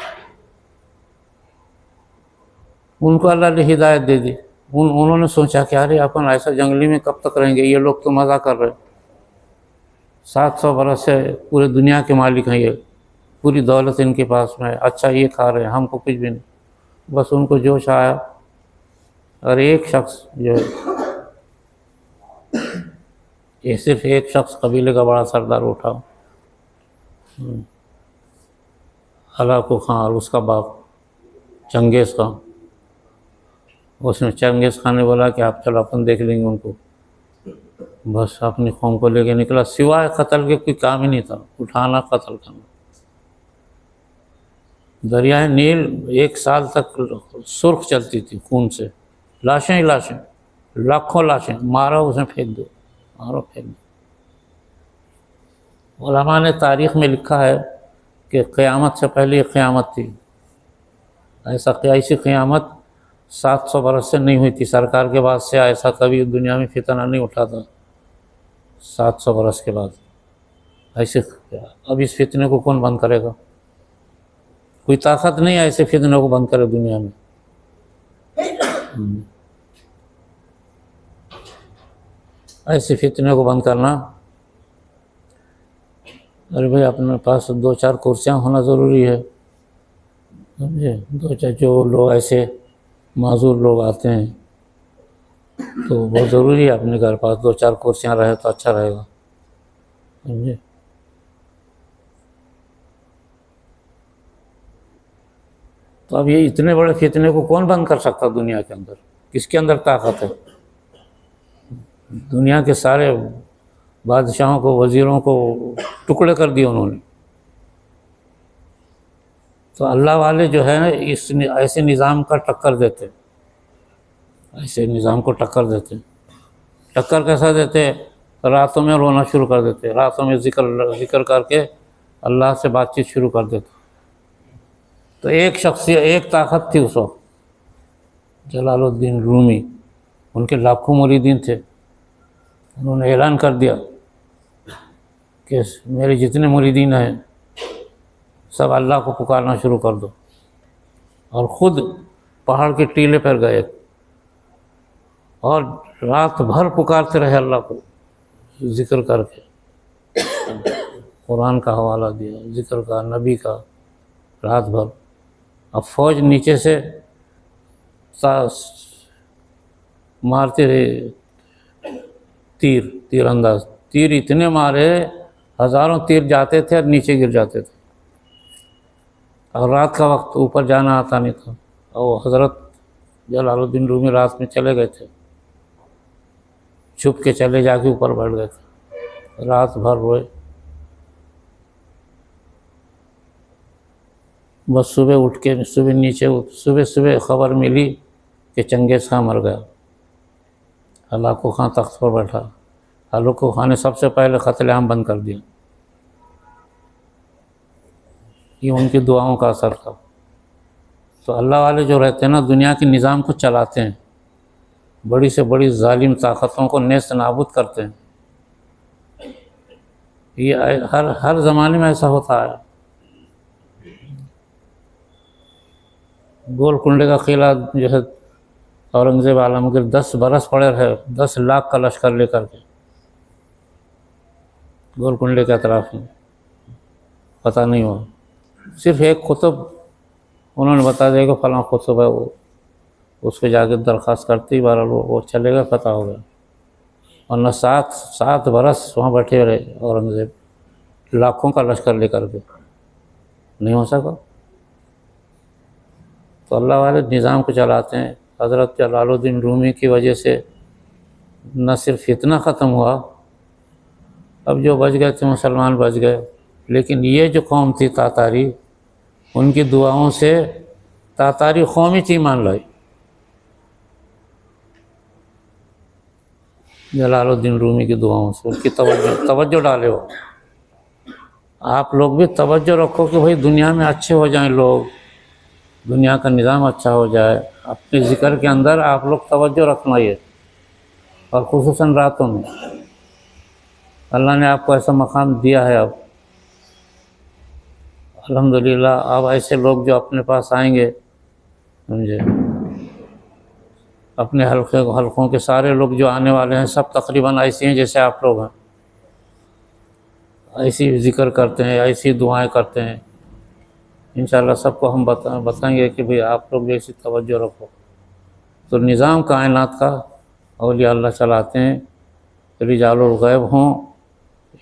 उनको अल्लाह ने हिदायत दे दी। उन्होंने सोचा कि अरे अपन ऐसा जंगली में कब तक रहेंगे, ये लोग तो मज़ा कर रहे। 700 बरस से पूरे दुनिया के मालिक हैं ये, पूरी दौलत इनके पास में, अच्छा ये खा रहे हैं, हमको कुछ भी नहीं। बस उनको जोश आया और एक शख्स जो है, ये सिर्फ एक शख्स कबीले का बड़ा सरदार उठा, हलाकू खां, और उसका बाप चंगेज़ खां। उसने चंगेज़ खान ने बोला कि आप चलो अपन देख लेंगे उनको। बस अपनी कौम को लेके निकला। सिवाय कत्ल के कोई काम ही नहीं था, उठाना, कत्ल करना। दरियाए नील 1 साल तक सुर्ख चलती थी खून से, लाशें ही लाशें, लाखों लाशें। मारो उसे फेंक दो, मारो फेंक दो। उलमा ने तारीख़ में लिखा है कि क़यामत से पहले ये क़यामत थी। ऐसी क़यामत 700 बरस से नहीं हुई थी। सरकार के बाद से ऐसा कभी दुनिया में फितना नहीं उठा था। 700 बरस के बाद ऐसे, अब इस फितने को कौन बंद करेगा? कोई ताकत नहीं है ऐसे फितने को बंद करे दुनिया में। ऐसे फितने को बंद करना, अरे भाई अपने पास 2-4 कुर्सियाँ होना ज़रूरी है, समझे? 2-4 जो लोग ऐसे माजूर लोग आते हैं, तो बहुत ज़रूरी है अपने घर पास 2-4 कुर्सियाँ रहे तो अच्छा रहेगा, समझे? तो अब ये इतने बड़े फितने को कौन बंद कर सकता दुनिया के अंदर? किसके अंदर ताकत है? दुनिया के सारे बादशाहों को, वज़ीरों को टुकड़े कर दिए उन्होंने। तो अल्लाह वाले जो है इस ऐसे निज़ाम का टक्कर देते, ऐसे निज़ाम को टक्कर देते। टक्कर कैसा देते? रातों में रोना शुरू कर देते, रातों में जिक्र करके अल्लाह से बातचीत शुरू कर देते। तो एक शख्सियत, एक ताकत थी उस वक्त, जलालुद्दीन रूमी। उनके लाखों मुरीदीन थे। उन्होंने ऐलान कर दिया कि मेरे जितने मुरीदीन हैं सब अल्लाह को पुकारना शुरू कर दो, और ख़ुद पहाड़ के टीले पर गए और रात भर पुकारते रहे अल्लाह को ज़िक्र करके। कुरान का हवाला दिया, ज़िक्र का, नबी का, रात भर। अब फ़ौज नीचे से मारते रहे तीरंदाज, तीर इतने मारे, हज़ारों तीर जाते थे और नीचे गिर जाते थे। और रात का वक्त, ऊपर जाना आता नहीं था, और हज़रत जलालुद्दीन रूमी रात में चले गए थे, छुप के चले जाके ऊपर बैठ गए थे, रात भर रोए। बस सुबह उठ के सुबह ख़बर मिली कि चंगेज़ खां मर गया। हलाकू खां तख्त पर बैठा। हलाकू खां ने सबसे पहले क़त्ल-ए-आम बंद कर दिया। ये उनकी दुआओं का असर था। तो अल्लाह वाले जो रहते हैं ना, दुनिया के निज़ाम को चलाते हैं, बड़ी से बड़ी जालिम ताकतों को नेस्त नाबूद करते हैं। ये हर ज़माने में ऐसा होता है। गोलकुंडे का किला जो है, औरंगज़ेब आलमगीर 10 बरस पड़े रहे, 10 लाख का लश्कर लेकर के गोलकुंडे के अतराफ़ में, पता नहीं हुआ। सिर्फ एक कुतुब उन्होंने बता दिया कि फ़लाँ कुतुब है, वो उस पर जाके दरख्वास्त करते ही बारह वो चले गए, पता हो गया। और न 7 बरस वहाँ बैठे रहे औरंगज़ेब, लाखों का लश्कर लेकर के, नहीं हो सका। तो अल्लाह वाले निज़ाम को चलाते हैं। हज़रत जलालुद्दीन रूमी की वजह से न सिर्फ इतना ख़त्म हुआ, अब जो बच गए थे मुसलमान बच गए, लेकिन ये जो कौम थी तातारी, उनकी दुआओं से तातारी कौम ही ईमान लाई। जलालुद्दीन रूमी की दुआओं से उनकी तवज्जो डाले हो। आप लोग भी तवज्जो रखो कि भाई दुनिया में अच्छे हो जाएं लोग, दुनिया का निज़ाम अच्छा हो जाए। अपने ज़िक्र के अंदर आप लोग तवज्जो रखना ये, और ख़ुसूसन रातों में अल्लाह ने आपको ऐसा मकाम दिया है। अब अल्हम्दुलिल्लाह, अब ऐसे लोग जो अपने पास आएंगे, समझे, अपने हलकों के सारे लोग जो आने वाले हैं सब तकरीबन ऐसे हैं जैसे आप लोग हैं, ऐसी ज़िक्र करते हैं, ऐसी दुआएं करते हैं। इंशाअल्लाह सबको हम बताएंगे कि भाई आप लोग भी ऐसी तवज्जो रखो। तो निज़ाम कायनात का औलिया अल्लाह चलाते हैं, रिजालुल गैब हों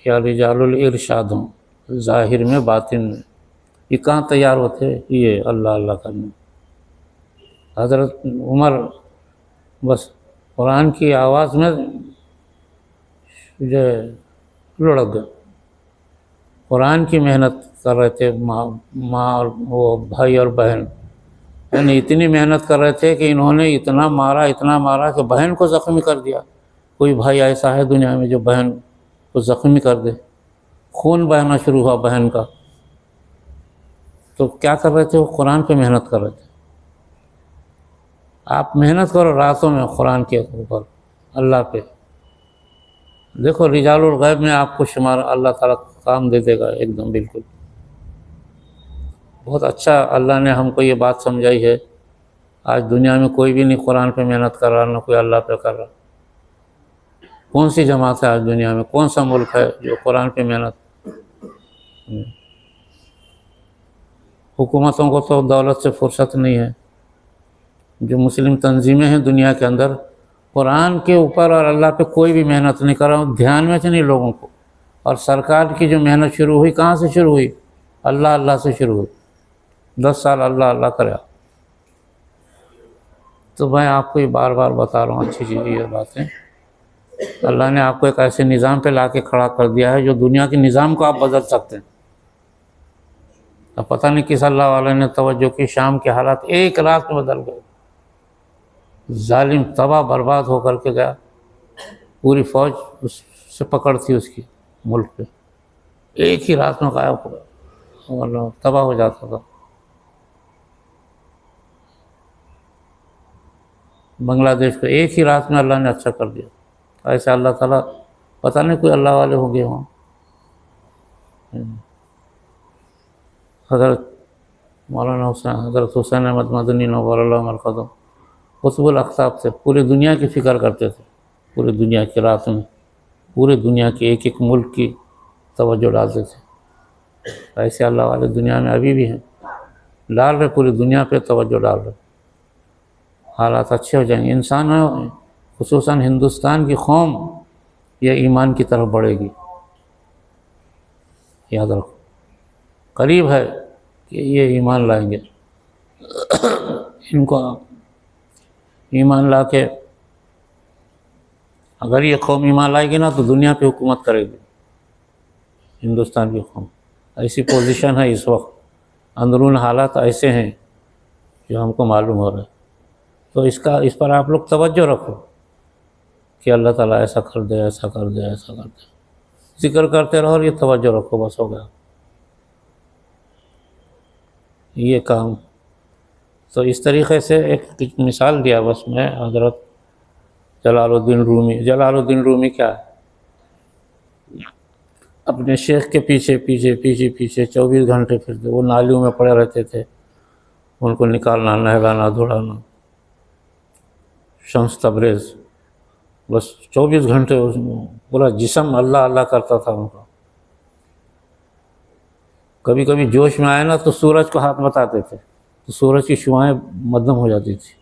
या रिजालुल इरशाद हों, ज़ाहिर में बातिन में, ये कहाँ तैयार होते, ये अल्लाह अल्लाह करने। हज़रत उमर बस कुरान की आवाज़ में जो लुढ़क गए, कुरान की मेहनत कर रहे थे, माँ और वो भाई और बहन, यानी इतनी मेहनत कर रहे थे कि इन्होंने इतना मारा कि बहन को ज़ख्मी कर दिया। कोई भाई ऐसा है दुनिया में जो बहन को ज़ख्मी कर दे, खून बहना शुरू हुआ बहन का। तो क्या कर रहे थे, वो कुरान पे मेहनत कर रहे थे। आप मेहनत करो रातों में कुरान के ऊपर, अल्लाह पे। देखो रिजालुल गैब में आपको शुमार अल्लाह ताला काम दे देगा एकदम, बिल्कुल। बहुत अच्छा अल्लाह ने हमको ये बात समझाई है। आज दुनिया में कोई भी नहीं कुरान पे मेहनत कर रहा, ना कोई अल्लाह पे कर रहा। कौन सी जमात है आज दुनिया में, कौन सा मुल्क है जो कुरान पे मेहनत। हुकूमतों को तो दौलत से फुर्सत नहीं है। जो मुस्लिम तंजीमें हैं दुनिया के अंदर, कुरान के ऊपर और अल्लाह पे कोई भी मेहनत नहीं कर रहा, ध्यान में से नहीं लोगों को। और सरकार की जो मेहनत शुरू हुई, कहाँ से शुरू हुई, अल्लाह अल्लाह से शुरू हुई। 10 साल अल्लाह अल्लाह करे। तो मैं आपको ये बार बार बता रहा हूँ अच्छी चीज़ ये बातें। अल्लाह ने आपको एक ऐसे निज़ाम पे ला के खड़ा कर दिया है जो दुनिया के निज़ाम को आप बदल सकते हैं। अब पता नहीं किस अल्लाह वाले ने तवज्जो की, शाम के हालात एक रात में बदल गए। जालिम तबाह बर्बाद होकर के गया, पूरी फ़ौज उससे पकड़ थी उसकी मुल्क पे, एक ही रात में गायब हो गया और तबाह हो जाता था। बांग्लादेश को एक ही रात में अल्लाह ने अच्छा कर दिया। ऐसे अल्लाह ताला, पता नहीं कोई अल्लाह वाले होंगे वहाँ, हज़रत मौलाना हुसैन, हज़रत हुसैन अहमद मदनी नव्वरल्लाहु मरकज़हू कुतुबुल अक़ताब थे, पूरी दुनिया की फ़िक्र करते थे, पूरी दुनिया की रात में पूरी दुनिया के एक एक मुल्क की तवज्जो डालते थे। ऐसे अल्लाह वाले दुनिया में अभी भी हैं, डाल रहे, पूरी दुनिया पे तवज्जो डाल रहे। हालात अच्छे हो जाएंगे, इंसान में खुसूसन हिंदुस्तान की कौम यह ईमान की तरफ बढ़ेगी, याद रखो, करीब है कि ये ईमान लाएंगे। इनको ईमान ला के अगर ये कौम ईमान लाएगी ना तो दुनिया पे हुकूमत करेगी, हिंदुस्तान की कौम। ऐसी पोजीशन है इस वक्त, अंदरून हालात ऐसे हैं जो हमको मालूम हो रहा है। तो इस पर आप लोग तवज्जो रखो कि अल्लाह ताला ऐसा कर दे, ऐसा कर दे, ऐसा कर दे, जिक्र करते रहो और ये तवज्जो रखो, बस हो गया ये काम। तो इस तरीक़े से एक मिसाल दिया बस मैं, हज़रत जलालुद्दीन रूमी। जलालुद्दीन रूमी क्या है, अपने शेख के पीछे पीछे पीछे पीछे 24 घंटे फिरते, वो नालियों में पड़े रहते थे, उनको निकालना, नहलाना, धुलाना। शम्स तबरेज़ बस 24 घंटे पूरा जिस्म अल्लाह अल्लाह करता था उनका। कभी कभी जोश में आए ना तो सूरज को हाथ बताते थे तो सूरज की शुआएं मध्यम हो जाती थी।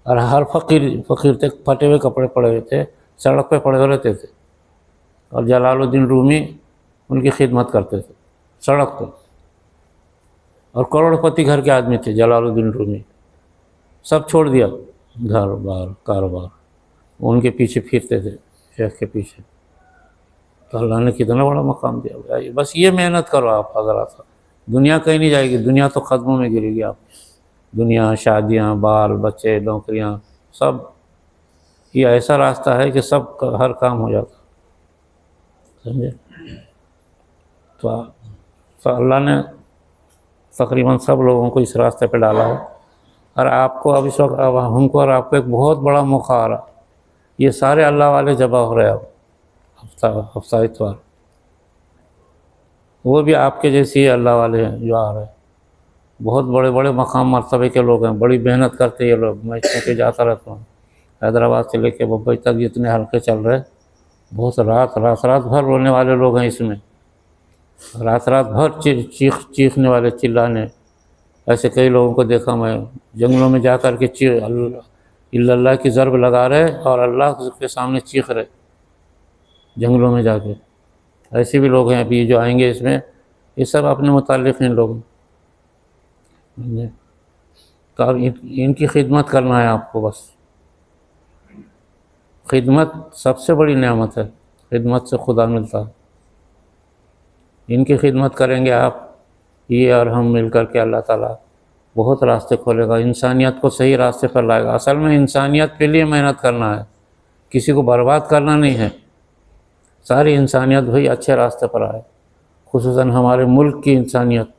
और हर फ़कीर थे, फटे हुए कपड़े पड़े हुए थे, सड़क पे पड़े हुए रहते थे, और जलालुद्दीन रूमी उनकी खिदमत करते थे सड़क पर। और करोड़पति घर के आदमी थे जलालुद्दीन रूमी, सब छोड़ दिया, घर बार कारोबार, उनके पीछे फिरते थे, शेख के पीछे। तो अल्लाह ने कितना बड़ा मकाम दिया भाई। बस ये मेहनत करो आप हज़रात, दुनिया कहीं नहीं जाएगी, दुनिया तो कदमों में गिरेगी आप। दुनिया, शादियाँ, बाल बच्चे, नौकरियाँ, सब ये ऐसा रास्ता है कि सब हर काम हो जाता, समझे। तो अल्लाह ने तकरीबन सब लोगों को इस रास्ते पे डाला है। और आपको अब इस वक्त, अब हमको और आपको एक बहुत बड़ा मौका आ रहा, ये सारे अल्लाह वाले जमा हो रहे हैं अब हफ्ता इतवार, वो भी आपके जैसे ही अल्लाह वाले हैं जो आ रहे हैं। बहुत बड़े बड़े मकाम मरतबे के लोग हैं, बड़ी मेहनत करते हैं ये लोग। मैं इसके जाता रहता हूँ, हैदराबाद से लेके मुंबई तक जितने हल्के चल रहे, बहुत रात भर रोने वाले लोग हैं इसमें, रात भर चीखने वाले, चिल्लाने। ऐसे कई लोगों को देखा मैं, जंगलों में जा कर के अल्लाह की ज़रब लगा रहे और अल्लाह के सामने चीख रहे जंगलों में जाके। ऐसे भी लोग हैं अभी जो आएंगे इसमें, ये सब अपने मुताल्लिक़ इन लोग। तो अब इनकी खिदमत करना है आपको, बस खिदमत सबसे बड़ी नेमत है, खिदमत से खुदा मिलता है। इनकी खिदमत करेंगे आप, ये और हम मिल कर के, अल्लाह ताला बहुत रास्ते खोलेगा, इंसानियत को सही रास्ते पर लाएगा। असल में इंसानियत के लिए मेहनत करना है, किसी को बर्बाद करना नहीं है। सारी इंसानियत भाई अच्छे रास्ते पर आए, खुसूसन हमारे मुल्क की इंसानियत,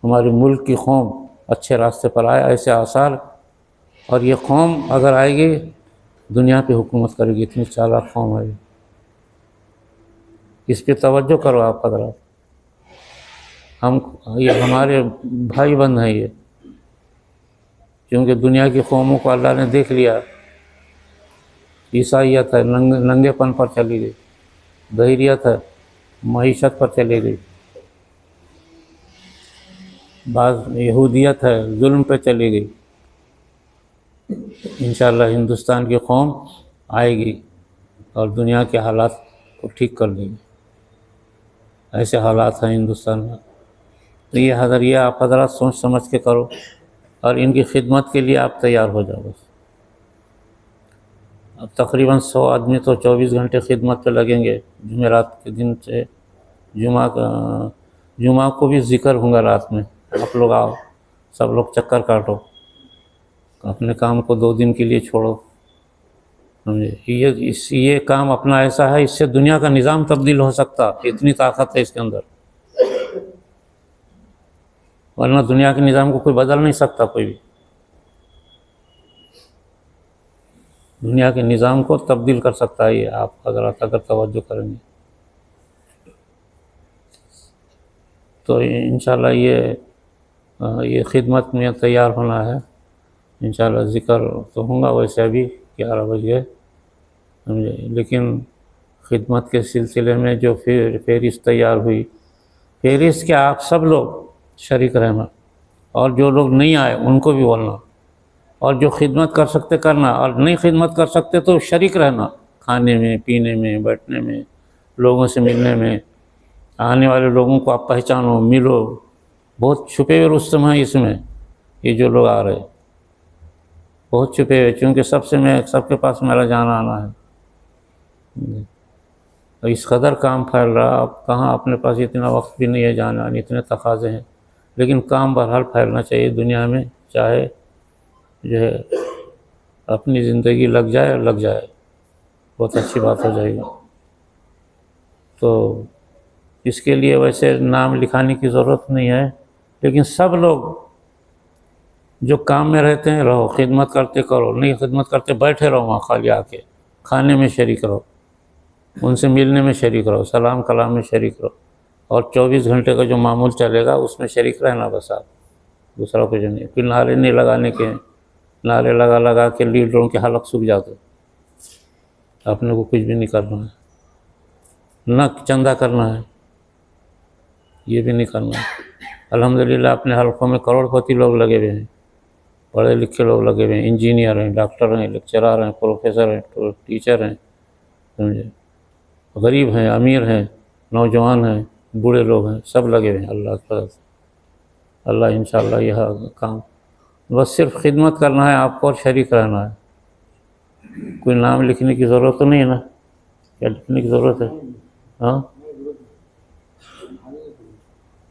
हमारे मुल्क की कौम अच्छे रास्ते पर आए, ऐसे आसार। और ये कौम अगर आएगी दुनिया पे हुकूमत करेगी, इतनी चालाक कौम है। इस पे तवज्जो करो आप हज़रात, ये हमारे भाई बंद हैं ये, क्योंकि दुनिया की कौमों को अल्लाह ने देख लिया। ईसाइयत है, नंगेपन पर चली गई, बहरियत है, मईशत पर चली गई, बाज़ यहूदियत है, जुल्म पे चली गई। इंशाअल्लाह हिंदुस्तान की कौम आएगी और दुनिया के हालात को ठीक कर देगी। ऐसे हालात हैं हिंदुस्तान में। तो ये आप हज़रात सोच समझ के करो और इनकी खिदमत के लिए आप तैयार हो जाओ बस। अब तकरीबन 100 आदमी तो 24 घंटे खिदमत पे लगेंगे। जुमेरात के दिन से जुमा को भी ज़िक्र होगा रात में, आप लोग आओ, सब लोग चक्कर काटो, अपने काम को 2 दिन के लिए छोड़ो, समझे। ये काम अपना ऐसा है, इससे दुनिया का निज़ाम तब्दील हो सकता, इतनी ताकत है इसके अंदर। वरना दुनिया के निज़ाम को कोई बदल नहीं सकता, कोई भी दुनिया के निज़ाम को तब्दील कर सकता है ये आप हज़रात अगर तवज्जो करेंगे। तो इंशाल्लाह ये खिदमत में तैयार होना है। इंशाल्लाह ज़िक्र तो होगा वैसे अभी 11 बज गए समझे, लेकिन खिदमत के सिलसिले में जो फहरिस्त तैयार हुई, फहरिस्त के आप सब लोग शरीक रहना, और जो लोग नहीं आए उनको भी बोलना, और जो खिदमत कर सकते करना, और नहीं खिदमत कर सकते तो शरीक रहना, खाने में, पीने में, बैठने में, लोगों से मिलने में। आने वाले लोगों को आप पहचानो, मिलो। बहुत छुपे हुए रुस्तम हैं इसमें, ये जो लोग आ रहे बहुत छुपे हुए, क्योंकि सबके पास मेरा जाना आना है। तो इस कदर काम फैल रहा, अब कहाँ अपने पास इतना वक्त भी नहीं है जाने आने, इतने तकाज़े हैं, लेकिन काम बहरहाल फैलना चाहिए दुनिया में, चाहे जो है अपनी ज़िंदगी लग जाए, बहुत अच्छी बात हो जाएगी। तो इसके लिए वैसे नाम लिखाने की ज़रूरत नहीं है, लेकिन सब लोग जो काम में रहते हैं रहो, खिदमत करते करो, नहीं खिदमत करते बैठे रहो वहाँ खाली आके, खाने में शरीक रहो, उनसे मिलने में शरीक रहो, सलाम कलाम में शरीक रहो, और 24 घंटे का जो मामूल चलेगा उसमें शरीक रहना बस आप, दूसरा कुछ नहीं। फिर नारे नहीं लगाने के, नारे लगा के लीडरों के हालत सूख जाते, अपने को कुछ भी नहीं करना है, ना चंदा करना है, ये भी नहीं करना है। अल्हम्दुलिल्लाह अपने हलकों में करोड़पति लोग लगे हुए हैं, पढ़े लिखे लोग लगे हुए हैं, इंजीनियर हैं, डॉक्टर हैं, लेक्चरर हैं, प्रोफेसर हैं, टीचर हैं, समझे, गरीब हैं, अमीर हैं, नौजवान हैं, बूढ़े लोग हैं, सब लगे हुए हैं अल्लाह की तरफ से। अल्लाह इंशाअल्लाह यह काम, बस सिर्फ खिदमत करना है आपको और शरीक रहना है। कोई नाम लिखने की ज़रूरत तो नहीं है ना, क्या लिखने की ज़रूरत है? हाँ,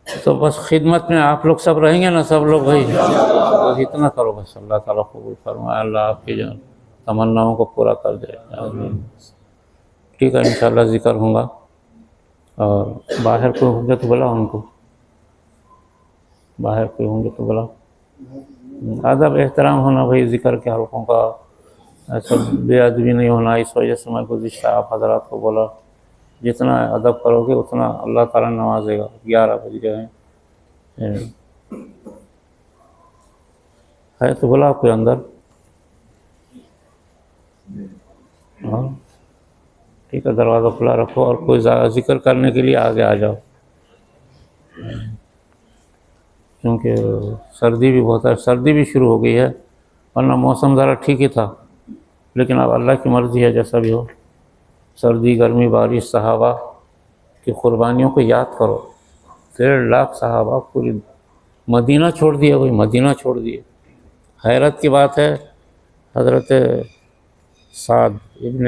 तो बस खिदमत में आप लोग सब रहेंगे ना, सब लोग भाई, बस इतना करो बस। अल्लाह ताला कबूल फरमाए, अल्लाह आपकी जान तमन्नाओं को पूरा कर दे। ठीक है, इंशाअल्लाह ज़िक्र होगा, और बाहर कोई होंगे तो बुलाओ उनको, बाहर कोई होंगे तो बुलाओ। अदब एहतराम होना भाई ज़िक्र के हल्कों का, ऐसा बेअदबी नहीं होना। इस वजह से मैं गुज़िश्ता आप हज़रात को बोला, जितना अदब करोगे उतना अल्लाह ताला नवाजेगा। 11 बज गए हैं, है तो बुलाओ कोई अंदर। हाँ ठीक है, दरवाज़ा खुला रखो, और कोई ज़िक्र करने के लिए आगे आ जाओ, क्योंकि सर्दी भी बहुत है, सर्दी भी शुरू हो गई है, वरना मौसम ज़रा ठीक ही था, लेकिन अब अल्लाह की मर्ज़ी है जैसा भी हो। सर्दी, गर्मी, बारिश, सहाबा की क़ुरबानियों को याद करो। 1.5 लाख सहाबा पूरी मदीना छोड़ दिया, वही मदीना छोड़ दिए। हैरत की बात है, हज़रत साद इब्न